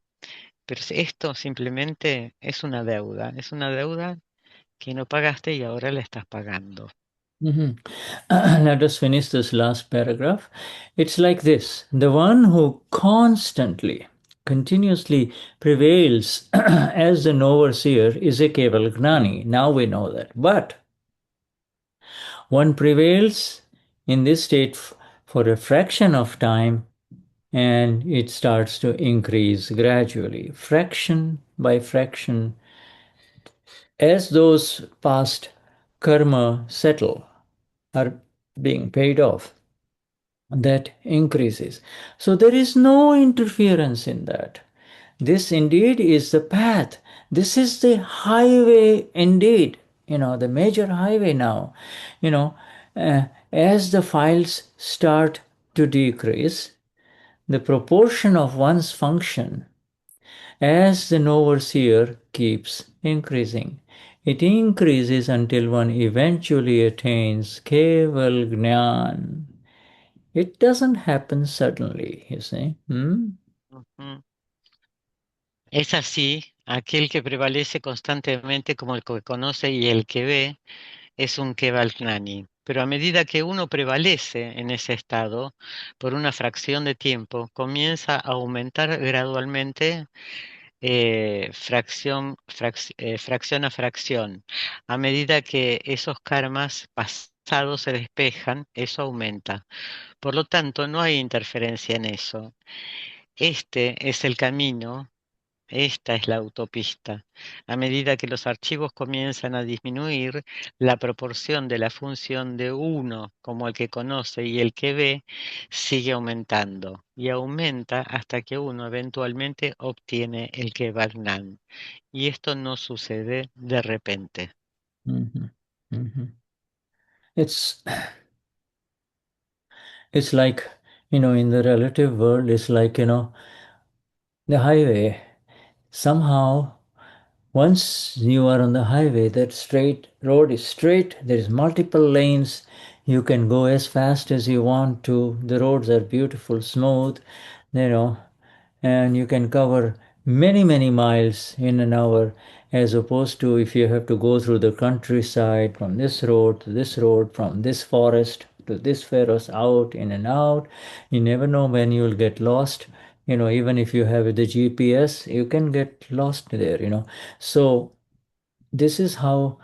Pero esto simplemente es una deuda que no pagaste y ahora la estás pagando. Let us finish this last paragraph. It's like this: the one who constantly, continuously prevails as the overseer is a Keval Gnani. Now we know that. But one prevails in this state for a fraction of time, and it starts to increase gradually, fraction by fraction, as those past karma settle, are being paid off. That increases. So there is no interference in that. This indeed is the path. This is the highway indeed, the major highway now. As the files start to decrease, the proportion of one's function as the overseer keeps increasing. It increases until one eventually attains Keval Gnan. It doesn't happen suddenly, you see. Ujú. Es así, aquel que prevalece constantemente como el que conoce y el que ve es un Kevalgnani. Pero a medida que uno prevalece en ese estado, por una fracción de tiempo, comienza a aumentar gradualmente, fracción a fracción. A medida que esos karmas pasados se despejan, eso aumenta. Por lo tanto, no hay interferencia en eso. Este es el camino. Esta es la autopista. A medida que los archivos comienzan a disminuir, la proporción de la función de uno como el que conoce y el que ve sigue aumentando y aumenta hasta que uno eventualmente obtiene el que Varnan. Y esto no sucede de repente. It's like, in the relative world, it's like, the highway. Somehow, once you are on the highway, that straight road is straight, there is multiple lanes, you can go as fast as you want to, the roads are beautiful, smooth, and you can cover many, many miles in an hour, as opposed to if you have to go through the countryside from this road to this road, from this forest to this forest, out, in and out. You never know when you'll get lost. Even if you have the GPS, you can get lost there. So this is how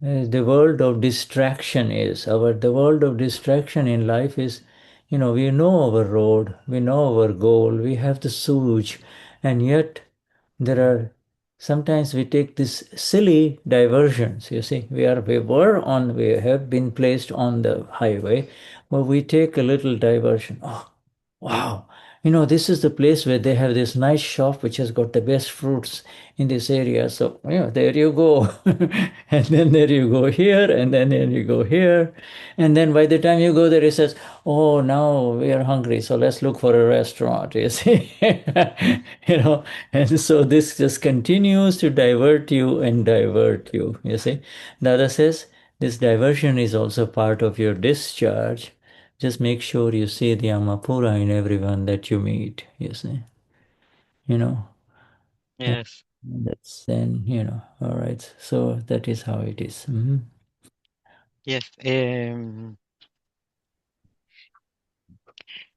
the world of distraction is. The world of distraction in life is, we know our road, we know our goal, we have the Sooj, and yet there are sometimes we take these silly diversions. You see, we have been placed on the highway, but we take a little diversion. Oh, wow. This is the place where they have this nice shop which has got the best fruits in this area. So, there you go. And then there you go here, and then there you go here. And then by the time you go there, it says, oh, now we are hungry, so let's look for a restaurant, you see. And so this just continues to divert you and divert you, you see. Dada says, this diversion is also part of your discharge. Just make sure you see the Amapura in everyone that you meet, you see. And Yes. that's then, all right. So that is how it is. Yes.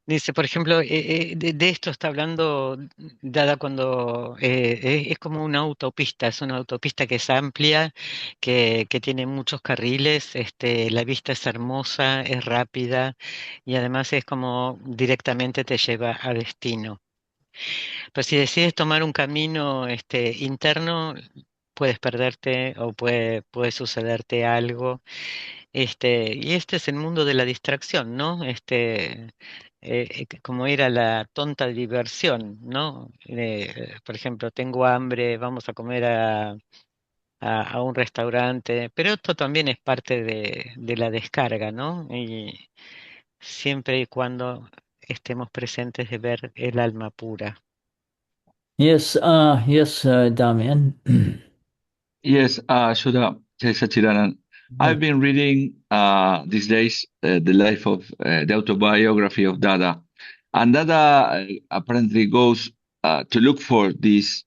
Dice, por ejemplo, de esto está hablando Dada cuando es como una autopista, es una autopista que es amplia, que tiene muchos carriles, la vista es hermosa, es rápida y además es como directamente te lleva a destino. Pero si decides tomar un camino interno, puedes perderte o puede sucederte algo. Y este es el mundo de la distracción, ¿no? Como ir a la tonta diversión, ¿no? Por ejemplo, tengo hambre, vamos a comer a un restaurante, pero esto también es parte de la descarga, ¿no? Y siempre y cuando estemos presentes de ver el alma pura. Yes, Damian. Yes, Shuddha, Sachidanan. I've been reading these days the life of the autobiography of Dada. And Dada apparently goes to look for these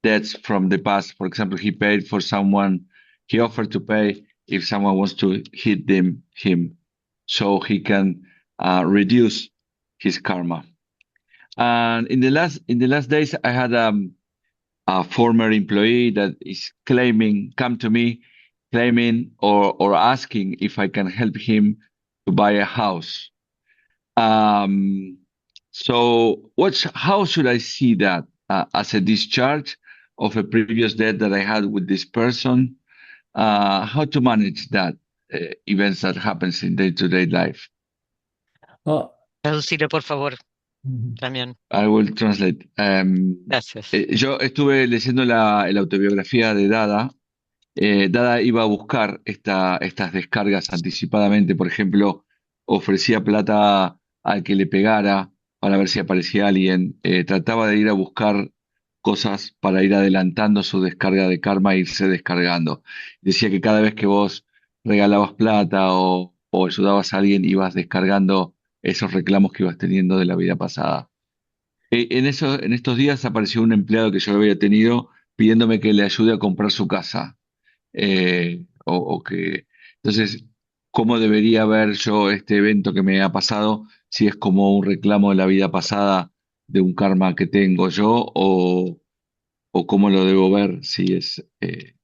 debts from the past. For example, he paid for someone, he offered to pay if someone wants to hit him so he can reduce his karma. And in the last days, I had a former employee that is come to me, claiming or asking if I can help him to buy a house. So how should I see that as a discharge of a previous debt that I had with this person? How to manage that events that happens in day-to-day life? Oh, Traducirlo, por favor, Damian. I will translate. Gracias. Yo estuve leyendo la autobiografía de Dada. Dada iba a buscar estas descargas anticipadamente. Por ejemplo, ofrecía plata al que le pegara para ver si aparecía alguien. Trataba de ir a buscar cosas para ir adelantando su descarga de karma e irse descargando. Decía que cada vez que vos regalabas plata o ayudabas a alguien, ibas descargando esos reclamos que ibas teniendo de la vida pasada. En estos días apareció un empleado que yo había tenido pidiéndome que le ayude a comprar su casa. Entonces, ¿cómo debería ver yo este evento que me ha pasado? Si es como un reclamo de la vida pasada de un karma que tengo yo o cómo lo debo ver, si es, esa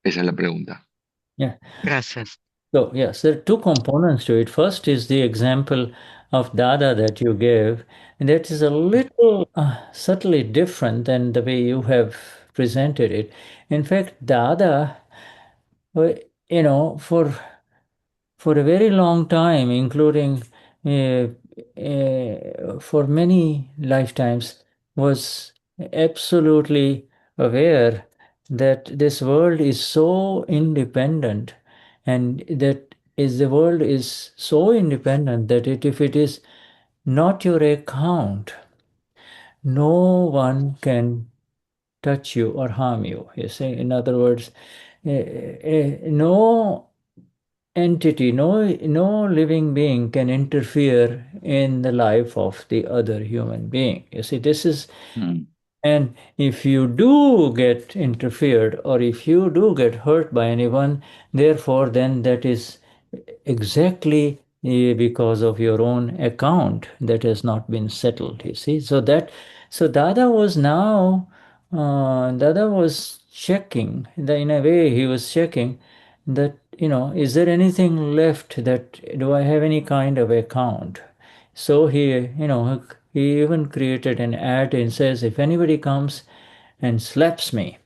es la pregunta. yeah. Gracias. So, yes, there are two components to it. First is the example of Dada that you gave, and that is a little subtly different than the way you have presented it. In fact, Dada, uh, for a very long time, including for many lifetimes, was absolutely aware that this world is so independent, and that is the world is so independent that if it is not your account, no one can touch you or harm you. You see, in other words, no entity, no living being can interfere in the life of the other human being. You see, this is Mm. And if you do get interfered or if you do get hurt by anyone, therefore, then that is exactly because of your own account that has not been settled. You see, so Dada was now, Dada was checking. In a way, he was checking that, is there anything left? That do I have any kind of account? So he even created an ad and says, if anybody comes and slaps me,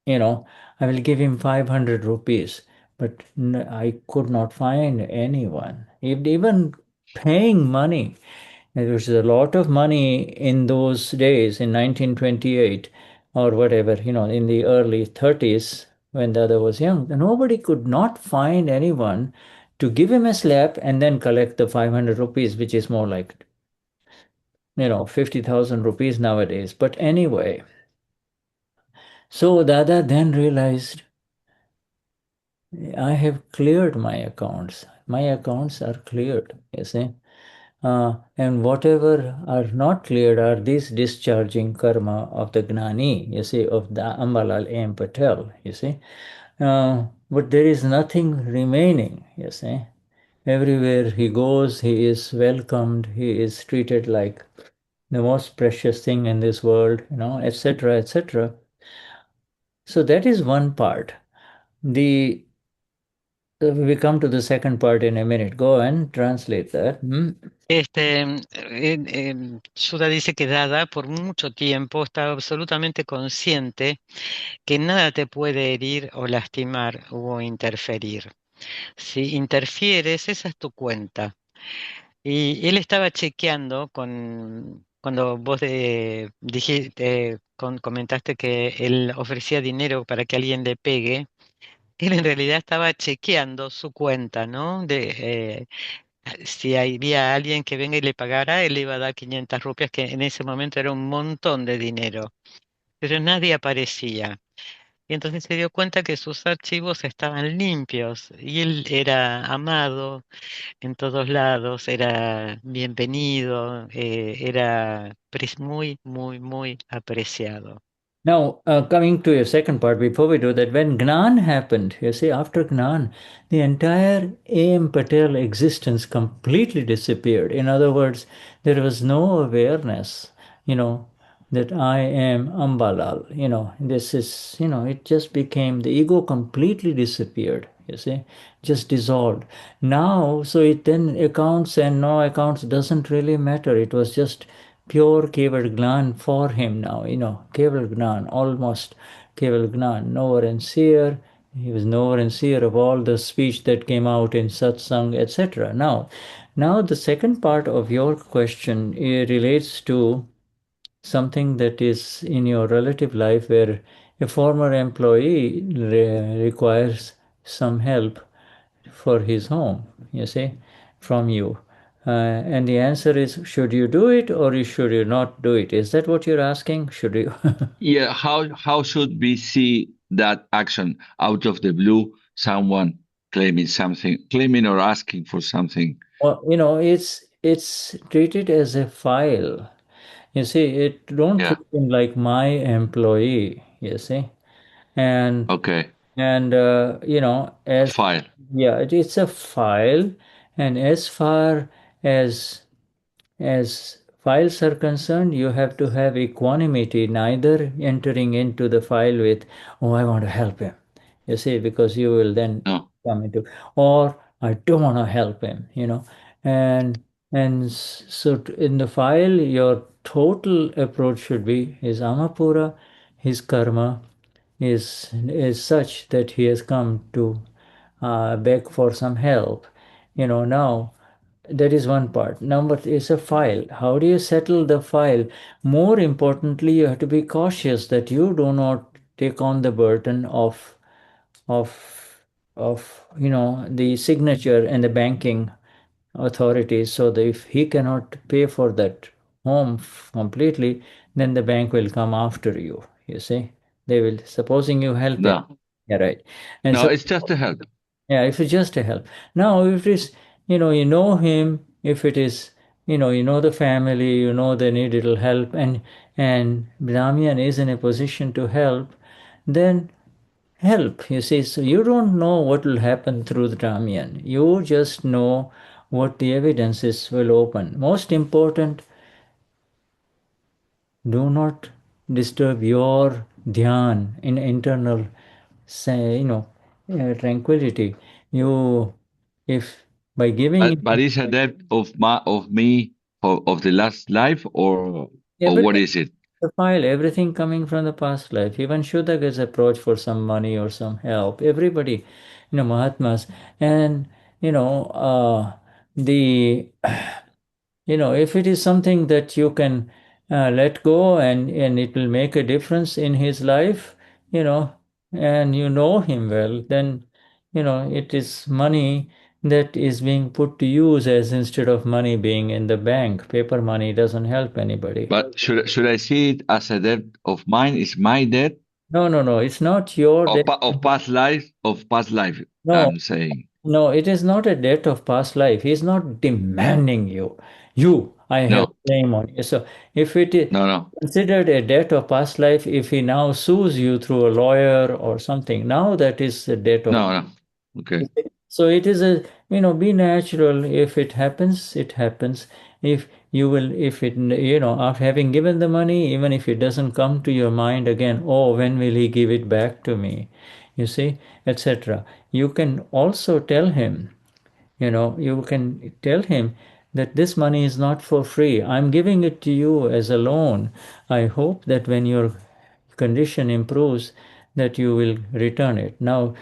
I will give him 500 rupees. But I could not find anyone. Even paying money, there was a lot of money in those days in 1928 or whatever, in the early 30s when the other was young. Nobody could not find anyone to give him a slap and then collect the 500 rupees, which is more like 50,000 rupees nowadays. But anyway, so Dada then realized, I have cleared my accounts. My accounts are cleared, you see. And whatever are not cleared are these discharging karma of the Gnani, you see, of the Ambalal M. Patel, you see. But there is nothing remaining, you see. Everywhere he goes, he is welcomed, he is treated like the most precious thing in this world, etc., etc. So that is one part. We come to the second part in a minute. Go and translate that. Shuddha dice que Dada por mucho tiempo estaba absolutamente consciente que nada te puede herir o lastimar o interferir. Si interfieres, esa es tu cuenta. Y él estaba chequeando cuando vos dijiste, comentaste que él ofrecía dinero para que alguien le pegue. Él en realidad estaba chequeando su cuenta, ¿no? Si había alguien que venga y le pagara, él le iba a dar 500 rupias, que en ese momento era un montón de dinero, pero nadie aparecía. Y entonces se dio cuenta que sus archivos estaban limpios y él era amado en todos lados, era bienvenido, era muy, muy, muy apreciado. Now, coming to your second part, before we do that, when Gnan happened, you see, after Gnan, the entire A.M. Patel existence completely disappeared. In other words, there was no awareness, that I am Ambalal. This is, it just became, the ego completely disappeared, you see, just dissolved. Now, so it then accounts and no accounts doesn't really matter. It was just pure Keval Gnan for him now, Keval Gnan, almost Keval Gnan, knower and seer. He was knower and seer of all the speech that came out in satsang, etc. Now the second part of your question relates to something that is in your relative life where a former employee requires some help for his home, you see, from you. And the answer is, should you do it or should you not do it? Is that what you're asking? Should you? Yeah, how should we see that action out of the blue? Someone claiming or asking for something. Well, it's treated as a file. You see, it don't Yeah. treat him like my employee. You see, and Okay. and as File. yeah, it's a file, and as far as files are concerned, you have to have equanimity, neither entering into the file with, oh, I want to help him. You see, because you will then come into, or I don't want to help him, And so in the file, your total approach should be his amapura, his karma is such that he has come to beg for some help. Now that is one part. Number is a file. How do you settle the file? More importantly, you have to be cautious that you do not take on the burden of the signature and the banking authorities. So that if he cannot pay for that home completely, then the bank will come after you. You see, they will, supposing you help him. No. Yeah, right. And No, so it's just a help. yeah, if it's just a help. Now, if it is, you know him, if it is, you know the family, they need little help, and and Damian is in a position to help, then help. You see, so you don't know what will happen through the Damian. You just know what the evidences will open. Most important, do not disturb your dhyan in internal, say, tranquility. You, if by giving But is a debt of me of the last life or what everything, is it? the file, everything coming from the past life. Even Shuddha gets approached for some money or some help. Everybody, Mahatmas, and the if it is something that you can let go and it will make a difference in his life, you know, and you know him well, then it is money that is being put to use as instead of money being in the bank. Paper money doesn't help anybody. But should I see it as a debt of mine? Is my debt No. It's not your debt. of past life No, I'm saying. no, it is not a debt of past life. He's not demanding you. I have No, a claim on you. So if it is no. considered a debt of past life, if he now sues you through a lawyer or something, now that is a debt of. No. Okay. So it is be natural. If it happens, it happens. If you will, if it, after having given the money, even if it doesn't come to your mind again, oh, when will he give it back to me? You see, etc. You can also tell him, you can tell him that this money is not for free. I'm giving it to you as a loan. I hope that when your condition improves, that you will return it. Now,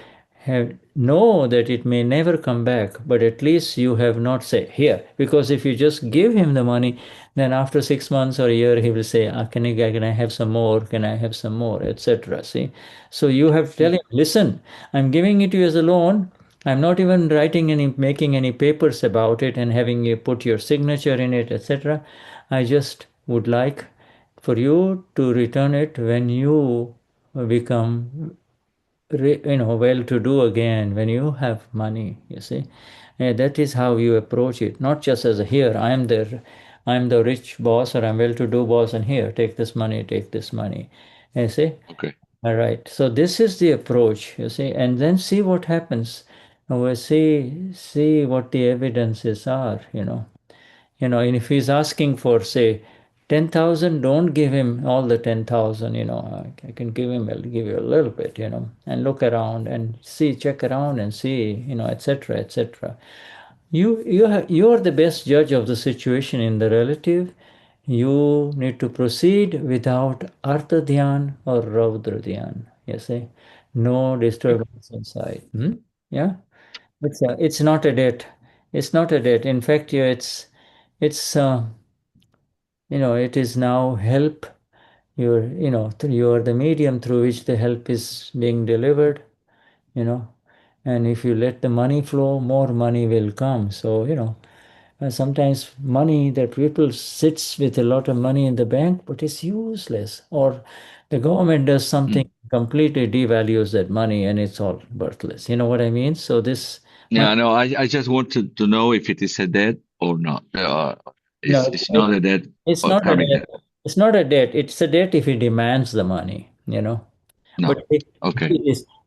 know that it may never come back, but at least you have not said here. Because if you just give him the money, then after 6 months or a year, he will say, can I have some more? Can I have some more? Etc. See? So you have to tell him, listen, I'm giving it to you as a loan. I'm not even making any papers about it and having you put your signature in it, etc. I just would like for you to return it when you become well to do again, when you have money, you see. That is how you approach it, not just as a here I'm the rich boss, or I'm well to do boss, and here take this money, you see. Okay. All right, so this is the approach, you see, and then see what happens. We see what the evidences are, and if he's asking for, say, 10,000, don't give him all the 10,000, I can I'll give you a little bit, and look around and see, check around and see, etc., etc. You are the best judge of the situation in the relative. You need to proceed without Artha Dhyan or Raudra Dhyan. You see, no disturbance inside. Yeah, it's not a debt. It's not a debt. In fact, yeah, it is now help. You are the medium through which the help is being delivered. You know, and if you let the money flow, more money will come. So sometimes money that people sits with a lot of money in the bank, but it's useless, or the government does something completely devalues that money and it's all worthless. You know what I mean? So this money, Yeah, no, I just wanted to know if it is a debt or not. no, It's not a debt it's or not a karmic debt. debt. It's not a debt. It's a debt if he demands the money. But No. Okay.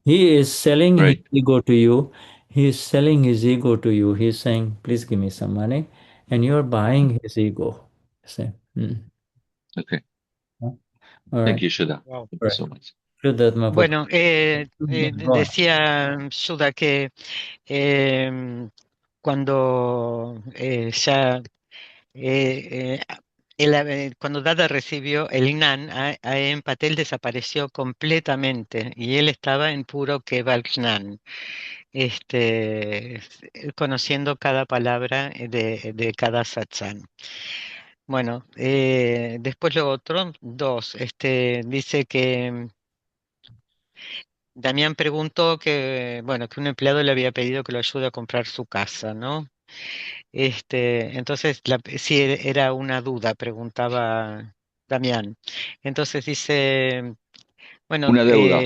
he is selling his Great. ego to you. He is selling his ego to you. He's saying, please give me some money, and you're buying his ego. Say, Okay. all right, Thank you, Shuddha. Wow. Thank all you right. so much. Shuddhatma Pat- Bueno, Go on. decía Sudha que cuando ya cuando Dada recibió el Gnan, en Patel desapareció completamente y él estaba en puro Keval Gnan, conociendo cada palabra de cada satsang. Bueno, después lo otro, dos, dice que Damián preguntó bueno, que un empleado le había pedido que lo ayude a comprar su casa, ¿no? Entonces, si era una duda, preguntaba Damián. Entonces dice, bueno, Una deuda.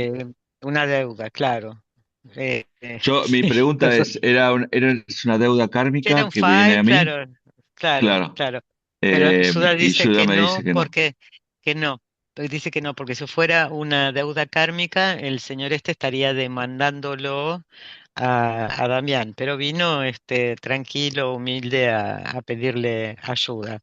una deuda, claro. Mi pregunta Entonces, es, ¿es una deuda era kármica un que viene file, a mí? claro, claro, Claro. claro. Pero Sudha Y dice Shuddha que me dice no, que no. porque que no. Dice que no, porque si fuera una deuda kármica, el señor este estaría demandándolo a Damian, pero vino tranquilo, humilde a pedirle ayuda.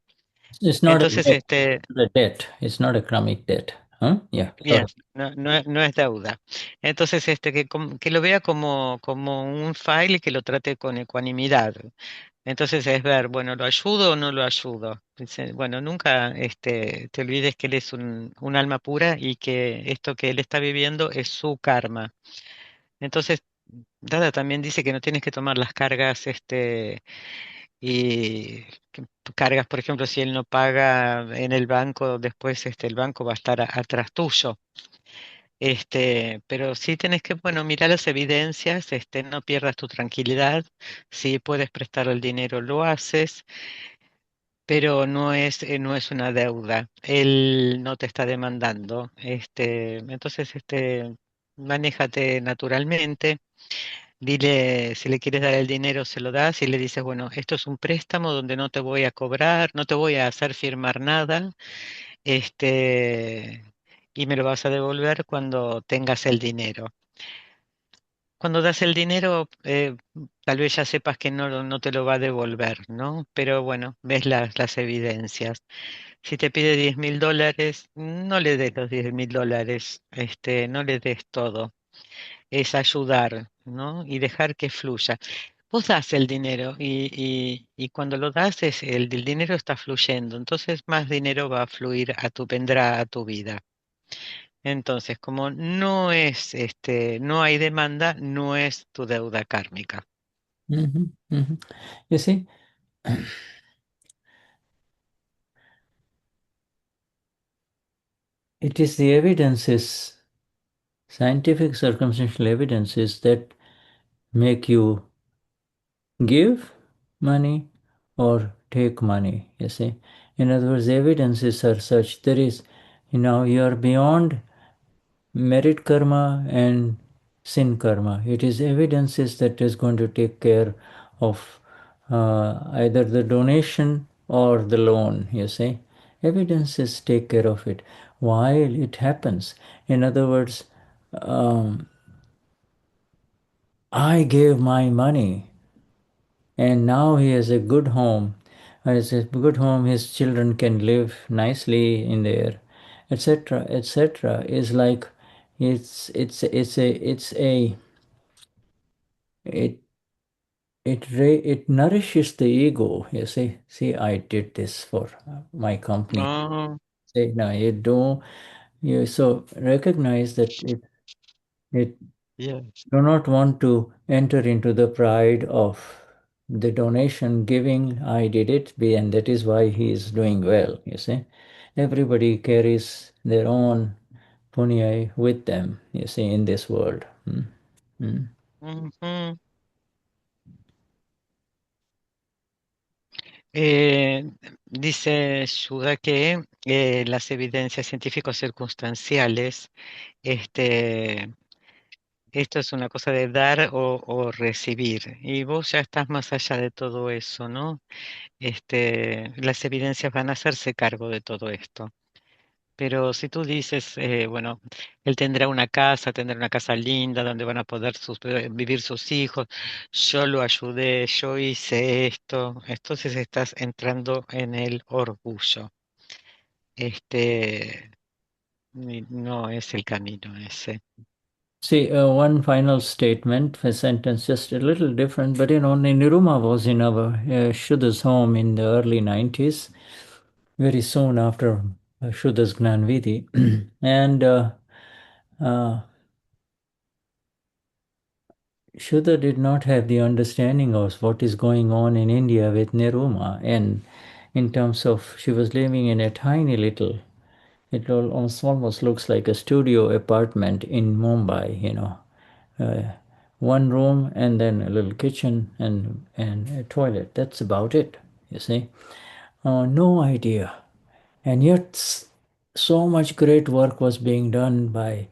It's not a Entonces, debt. It's a debt. It's not a karmic debt. Huh? Yeah, sorry. bien, no es deuda. Entonces, que lo vea como un file y que lo trate con ecuanimidad. Entonces es ver, bueno, ¿lo ayudo o no lo ayudo? Dice, bueno, nunca te olvides que él es un alma pura y que esto que él está viviendo es su karma. Entonces, Dada también dice que no tienes que tomar las cargas, y cargas, por ejemplo, si él no paga en el banco, después el banco va a estar atrás tuyo. Pero sí tenés que, bueno, mirar las evidencias, no pierdas tu tranquilidad. Si puedes prestar el dinero, lo haces, pero no es una deuda. Él no te está demandando. Entonces, manéjate naturalmente. Dile, si le quieres dar el dinero, se lo das y le dices, bueno, esto es un préstamo donde no te voy a cobrar, no te voy a hacer firmar nada, este, y me lo vas a devolver cuando tengas el dinero. Cuando das el dinero, tal vez ya sepas que no te lo va a devolver, ¿no? Pero bueno, ves las evidencias. Si te pide $10.000, no le des los $10.000, no le des todo. Es ayudar, ¿no? Y dejar que fluya. Vos das el dinero y cuando lo das el dinero está fluyendo, entonces más dinero va a fluir vendrá a tu vida. Entonces, como no hay demanda, no es tu deuda kármica. Mhm, mhm. You see, it is the evidences, scientific circumstantial evidences that make you give money or take money, you see. In other words, the evidences are such, you are beyond merit karma and sin karma. It is evidences that is going to take care of either the donation or the loan, you see. Evidences take care of it while it happens. In other words, I gave my money and now he has a good home. Has a good home, his children can live nicely in there, etc., etc. Is like it it nourishes the ego. You see, I did this for my company. Oh, Say no, you don't. You so recognize that it yes. do not want to enter into the pride of the donation giving. I did it, and that is why he is doing well. You see, everybody carries their own punya with them. You see, in this world. Ujú. Eh, Dice Shuddha que las evidencias científicos circunstanciales, este, esto es una cosa de dar o recibir, y vos ya estás más allá de todo eso, ¿no? Las evidencias van a hacerse cargo de todo esto. Pero si tú dices, bueno, él tendrá una casa linda donde van a poder vivir sus hijos, yo lo ayudé, yo hice esto, entonces estás entrando en el orgullo. Este, y no es el camino ese. See, one final statement, a sentence just a little different, but Niruma was in our Shuddha's home in the early 90s, very soon after Shuddha's Gnanvidi. And uh, Shuddha did not have the understanding of what is going on in India with Niruma. And in terms of, she was living in a tiny little, it almost looks like a studio apartment in Mumbai, uh, one room and then a little kitchen and a toilet. That's about it, you see. No idea. And yet, so much great work was being done by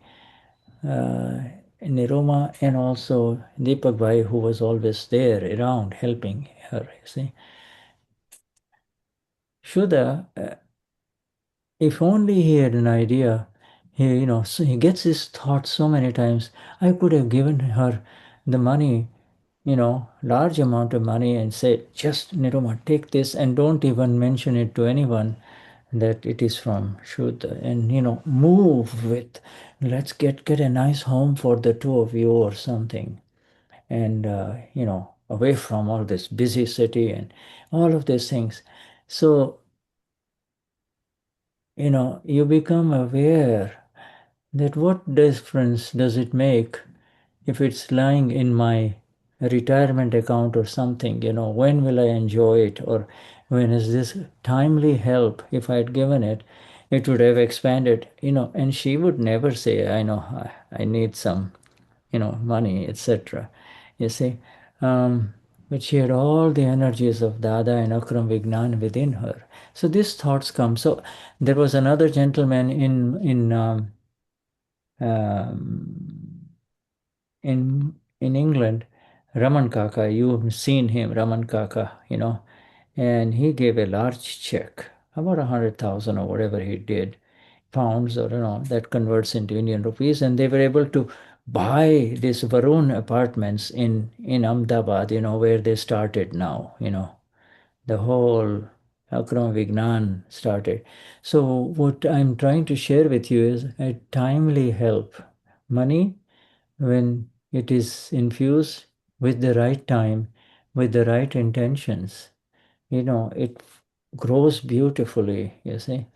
Niruma and also Deepak Bhai, who was always there around helping her, you see. Shuddha if only he had an idea, so he gets his thoughts so many times. I could have given her the money, large amount of money and say, just Niruma, take this and don't even mention it to anyone that it is from Shuddha, and move with, let's get a nice home for the two of you or something, and away from all this busy city and all of these things. So you become aware that what difference does it make if it's lying in my retirement account or something, when will I enjoy it, or when is this timely help? If I had given it, it would have expanded, and she would never say, I know, I need some, money, etc. You see, but she had all the energies of Dada and Akram Vignan within her. So these thoughts come. So there was another gentleman um, in England, Raman Kaka. You've seen him, Raman Kaka, and he gave a large check, about 100,000 or whatever he did, pounds, or that converts into Indian rupees, and they were able to buy these Varun apartments in Ahmedabad, where they started now, the whole Akram Vignan started. So what I'm trying to share with you is a timely help. Money, when it is infused with the right time, with the right intentions, it grows beautifully, you see.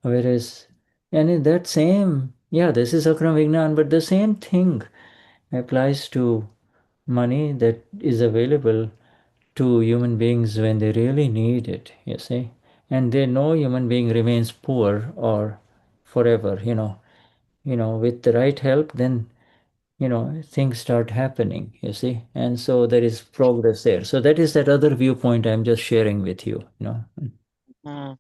Whereas, and in that same, this is Akram Vignan, but the same thing applies to money that is available to human beings when they really need it, you see. And they know human being remains poor or forever, with the right help, then things start happening, you see, and so there is progress there. So that is that other viewpoint I'm just sharing with you. Mm.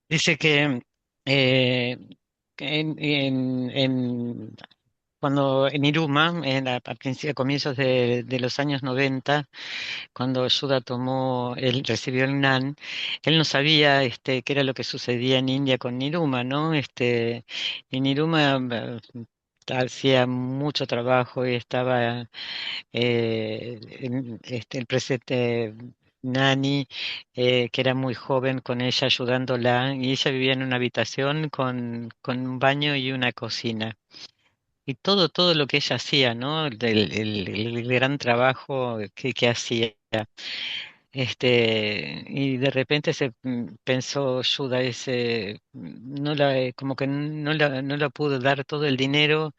Dice que eh, cuando en Iruma, a comienzos de los años 90, cuando Shuddha recibió el Gnan, él no sabía qué era lo que sucedía en India con Niruma, ¿no? Y Niruma hacía mucho trabajo y estaba el presente Nani, que era muy joven, con ella ayudándola, y ella vivía en una habitación con un baño y una cocina. Y todo lo que ella hacía, ¿no? El gran trabajo que hacía. Y de repente pensó Yuda, como que no la pudo dar todo el dinero,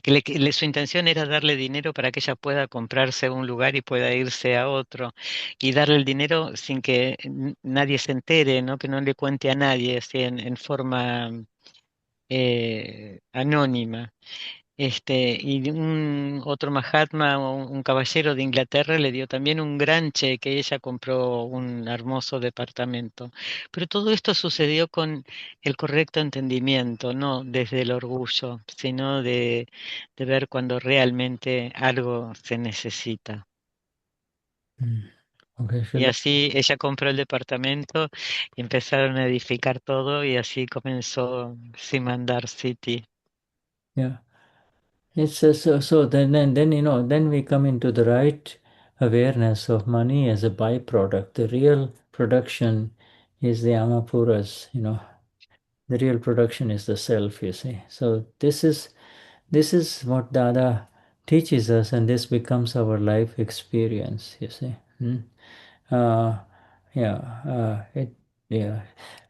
su intención era darle dinero para que ella pueda comprarse un lugar y pueda irse a otro, y darle el dinero sin que nadie se entere, ¿no? Que no le cuente a nadie, así en forma anónima. Y un otro Mahatma, un caballero de Inglaterra, le dio también un gran cheque y ella compró un hermoso departamento. Pero todo esto sucedió con el correcto entendimiento, no desde el orgullo, sino de ver cuando realmente algo se necesita. Okay, Y Shuddha. así ella compró el departamento y empezaron a edificar todo, y así comenzó Simandar City. Yeah, it's so then we come into the right awareness of money as a byproduct. The real production is the amapuras, the real production is the self, you see. So this is what Dada teaches us, and this becomes our life experience, you see. Uh, yeah, yeah.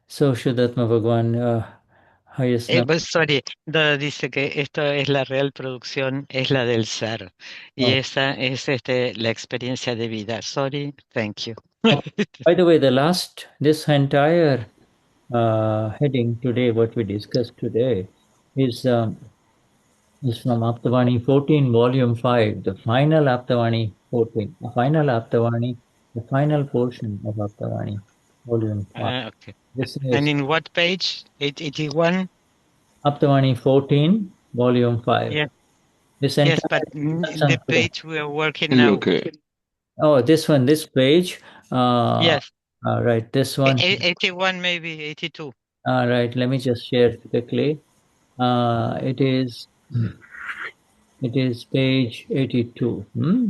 So Shuddhatma Bhagwan, highest number. Sorry, Dada dice que esto es la real producción, es la del ser. Y Oh. esa es la experiencia de vida. Sorry, thank you. Oh, by the way, this entire heading today, what we discussed today, is from Aptavani 14, Volume 5, the final Aptavani 14, the final Aptavani, the final portion of Aptavani, Volume 5. Okay. This And is in what page? 881? Aptavani 14, Volume 5. Yeah. This Yes, entire but the Sanskrit. page we are working now. Okay. Oh, this one, this page. Yes. Right, this one. 81, maybe 82. All right, let me just share quickly. It is page 82.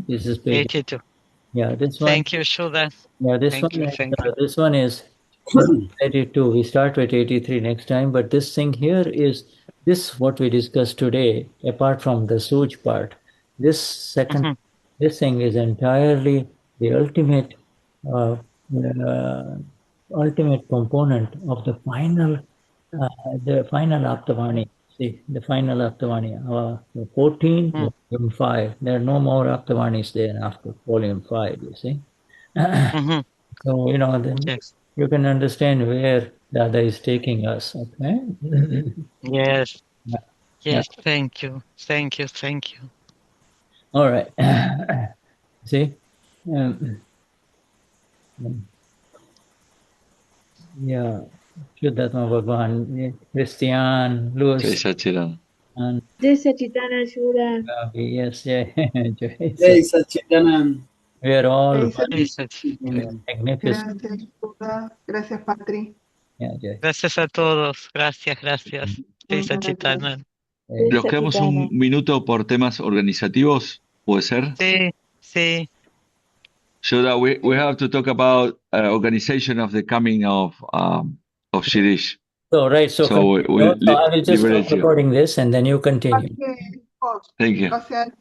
This is page 82. Yeah, this one. Thank you, Shuddha. Yeah, this Thank one. you, Is, thank you. this one is 82. We start with 83 next time. But this thing here is this what we discussed today. Apart from the Sooj part, this second, this thing is entirely the ultimate, uh, ultimate component of the final Aptavani. See, the final Aptavani, 14, volume 5. There are no more Aptavanis there after volume 5, you see. So, then Yes. you can understand where Dada is taking us, okay? Yes. Yeah. Yes. Thank you. Thank you. Thank you. All right. See? Yeah. Vishuddhatma Bhagwan, Christian, Jai Louis, Sachidanand. and Jai Sachidana Shuddha. yes, yeah. Jai Sachidanand. We are all Yes. magnificent. Gracias, Shuddha. Gracias, Patri. Yeah, Jai. Gracias a todos. Gracias, gracias. Jai Sachidanand. Jai Los quedamos un Sachidana. minuto por temas organizativos, ¿puede ser? Sí, sí. So that we have to talk about organization of the coming of Shirish. So, right. So, So I will just liberate stop you. recording this and then you continue. Thank you. O sea,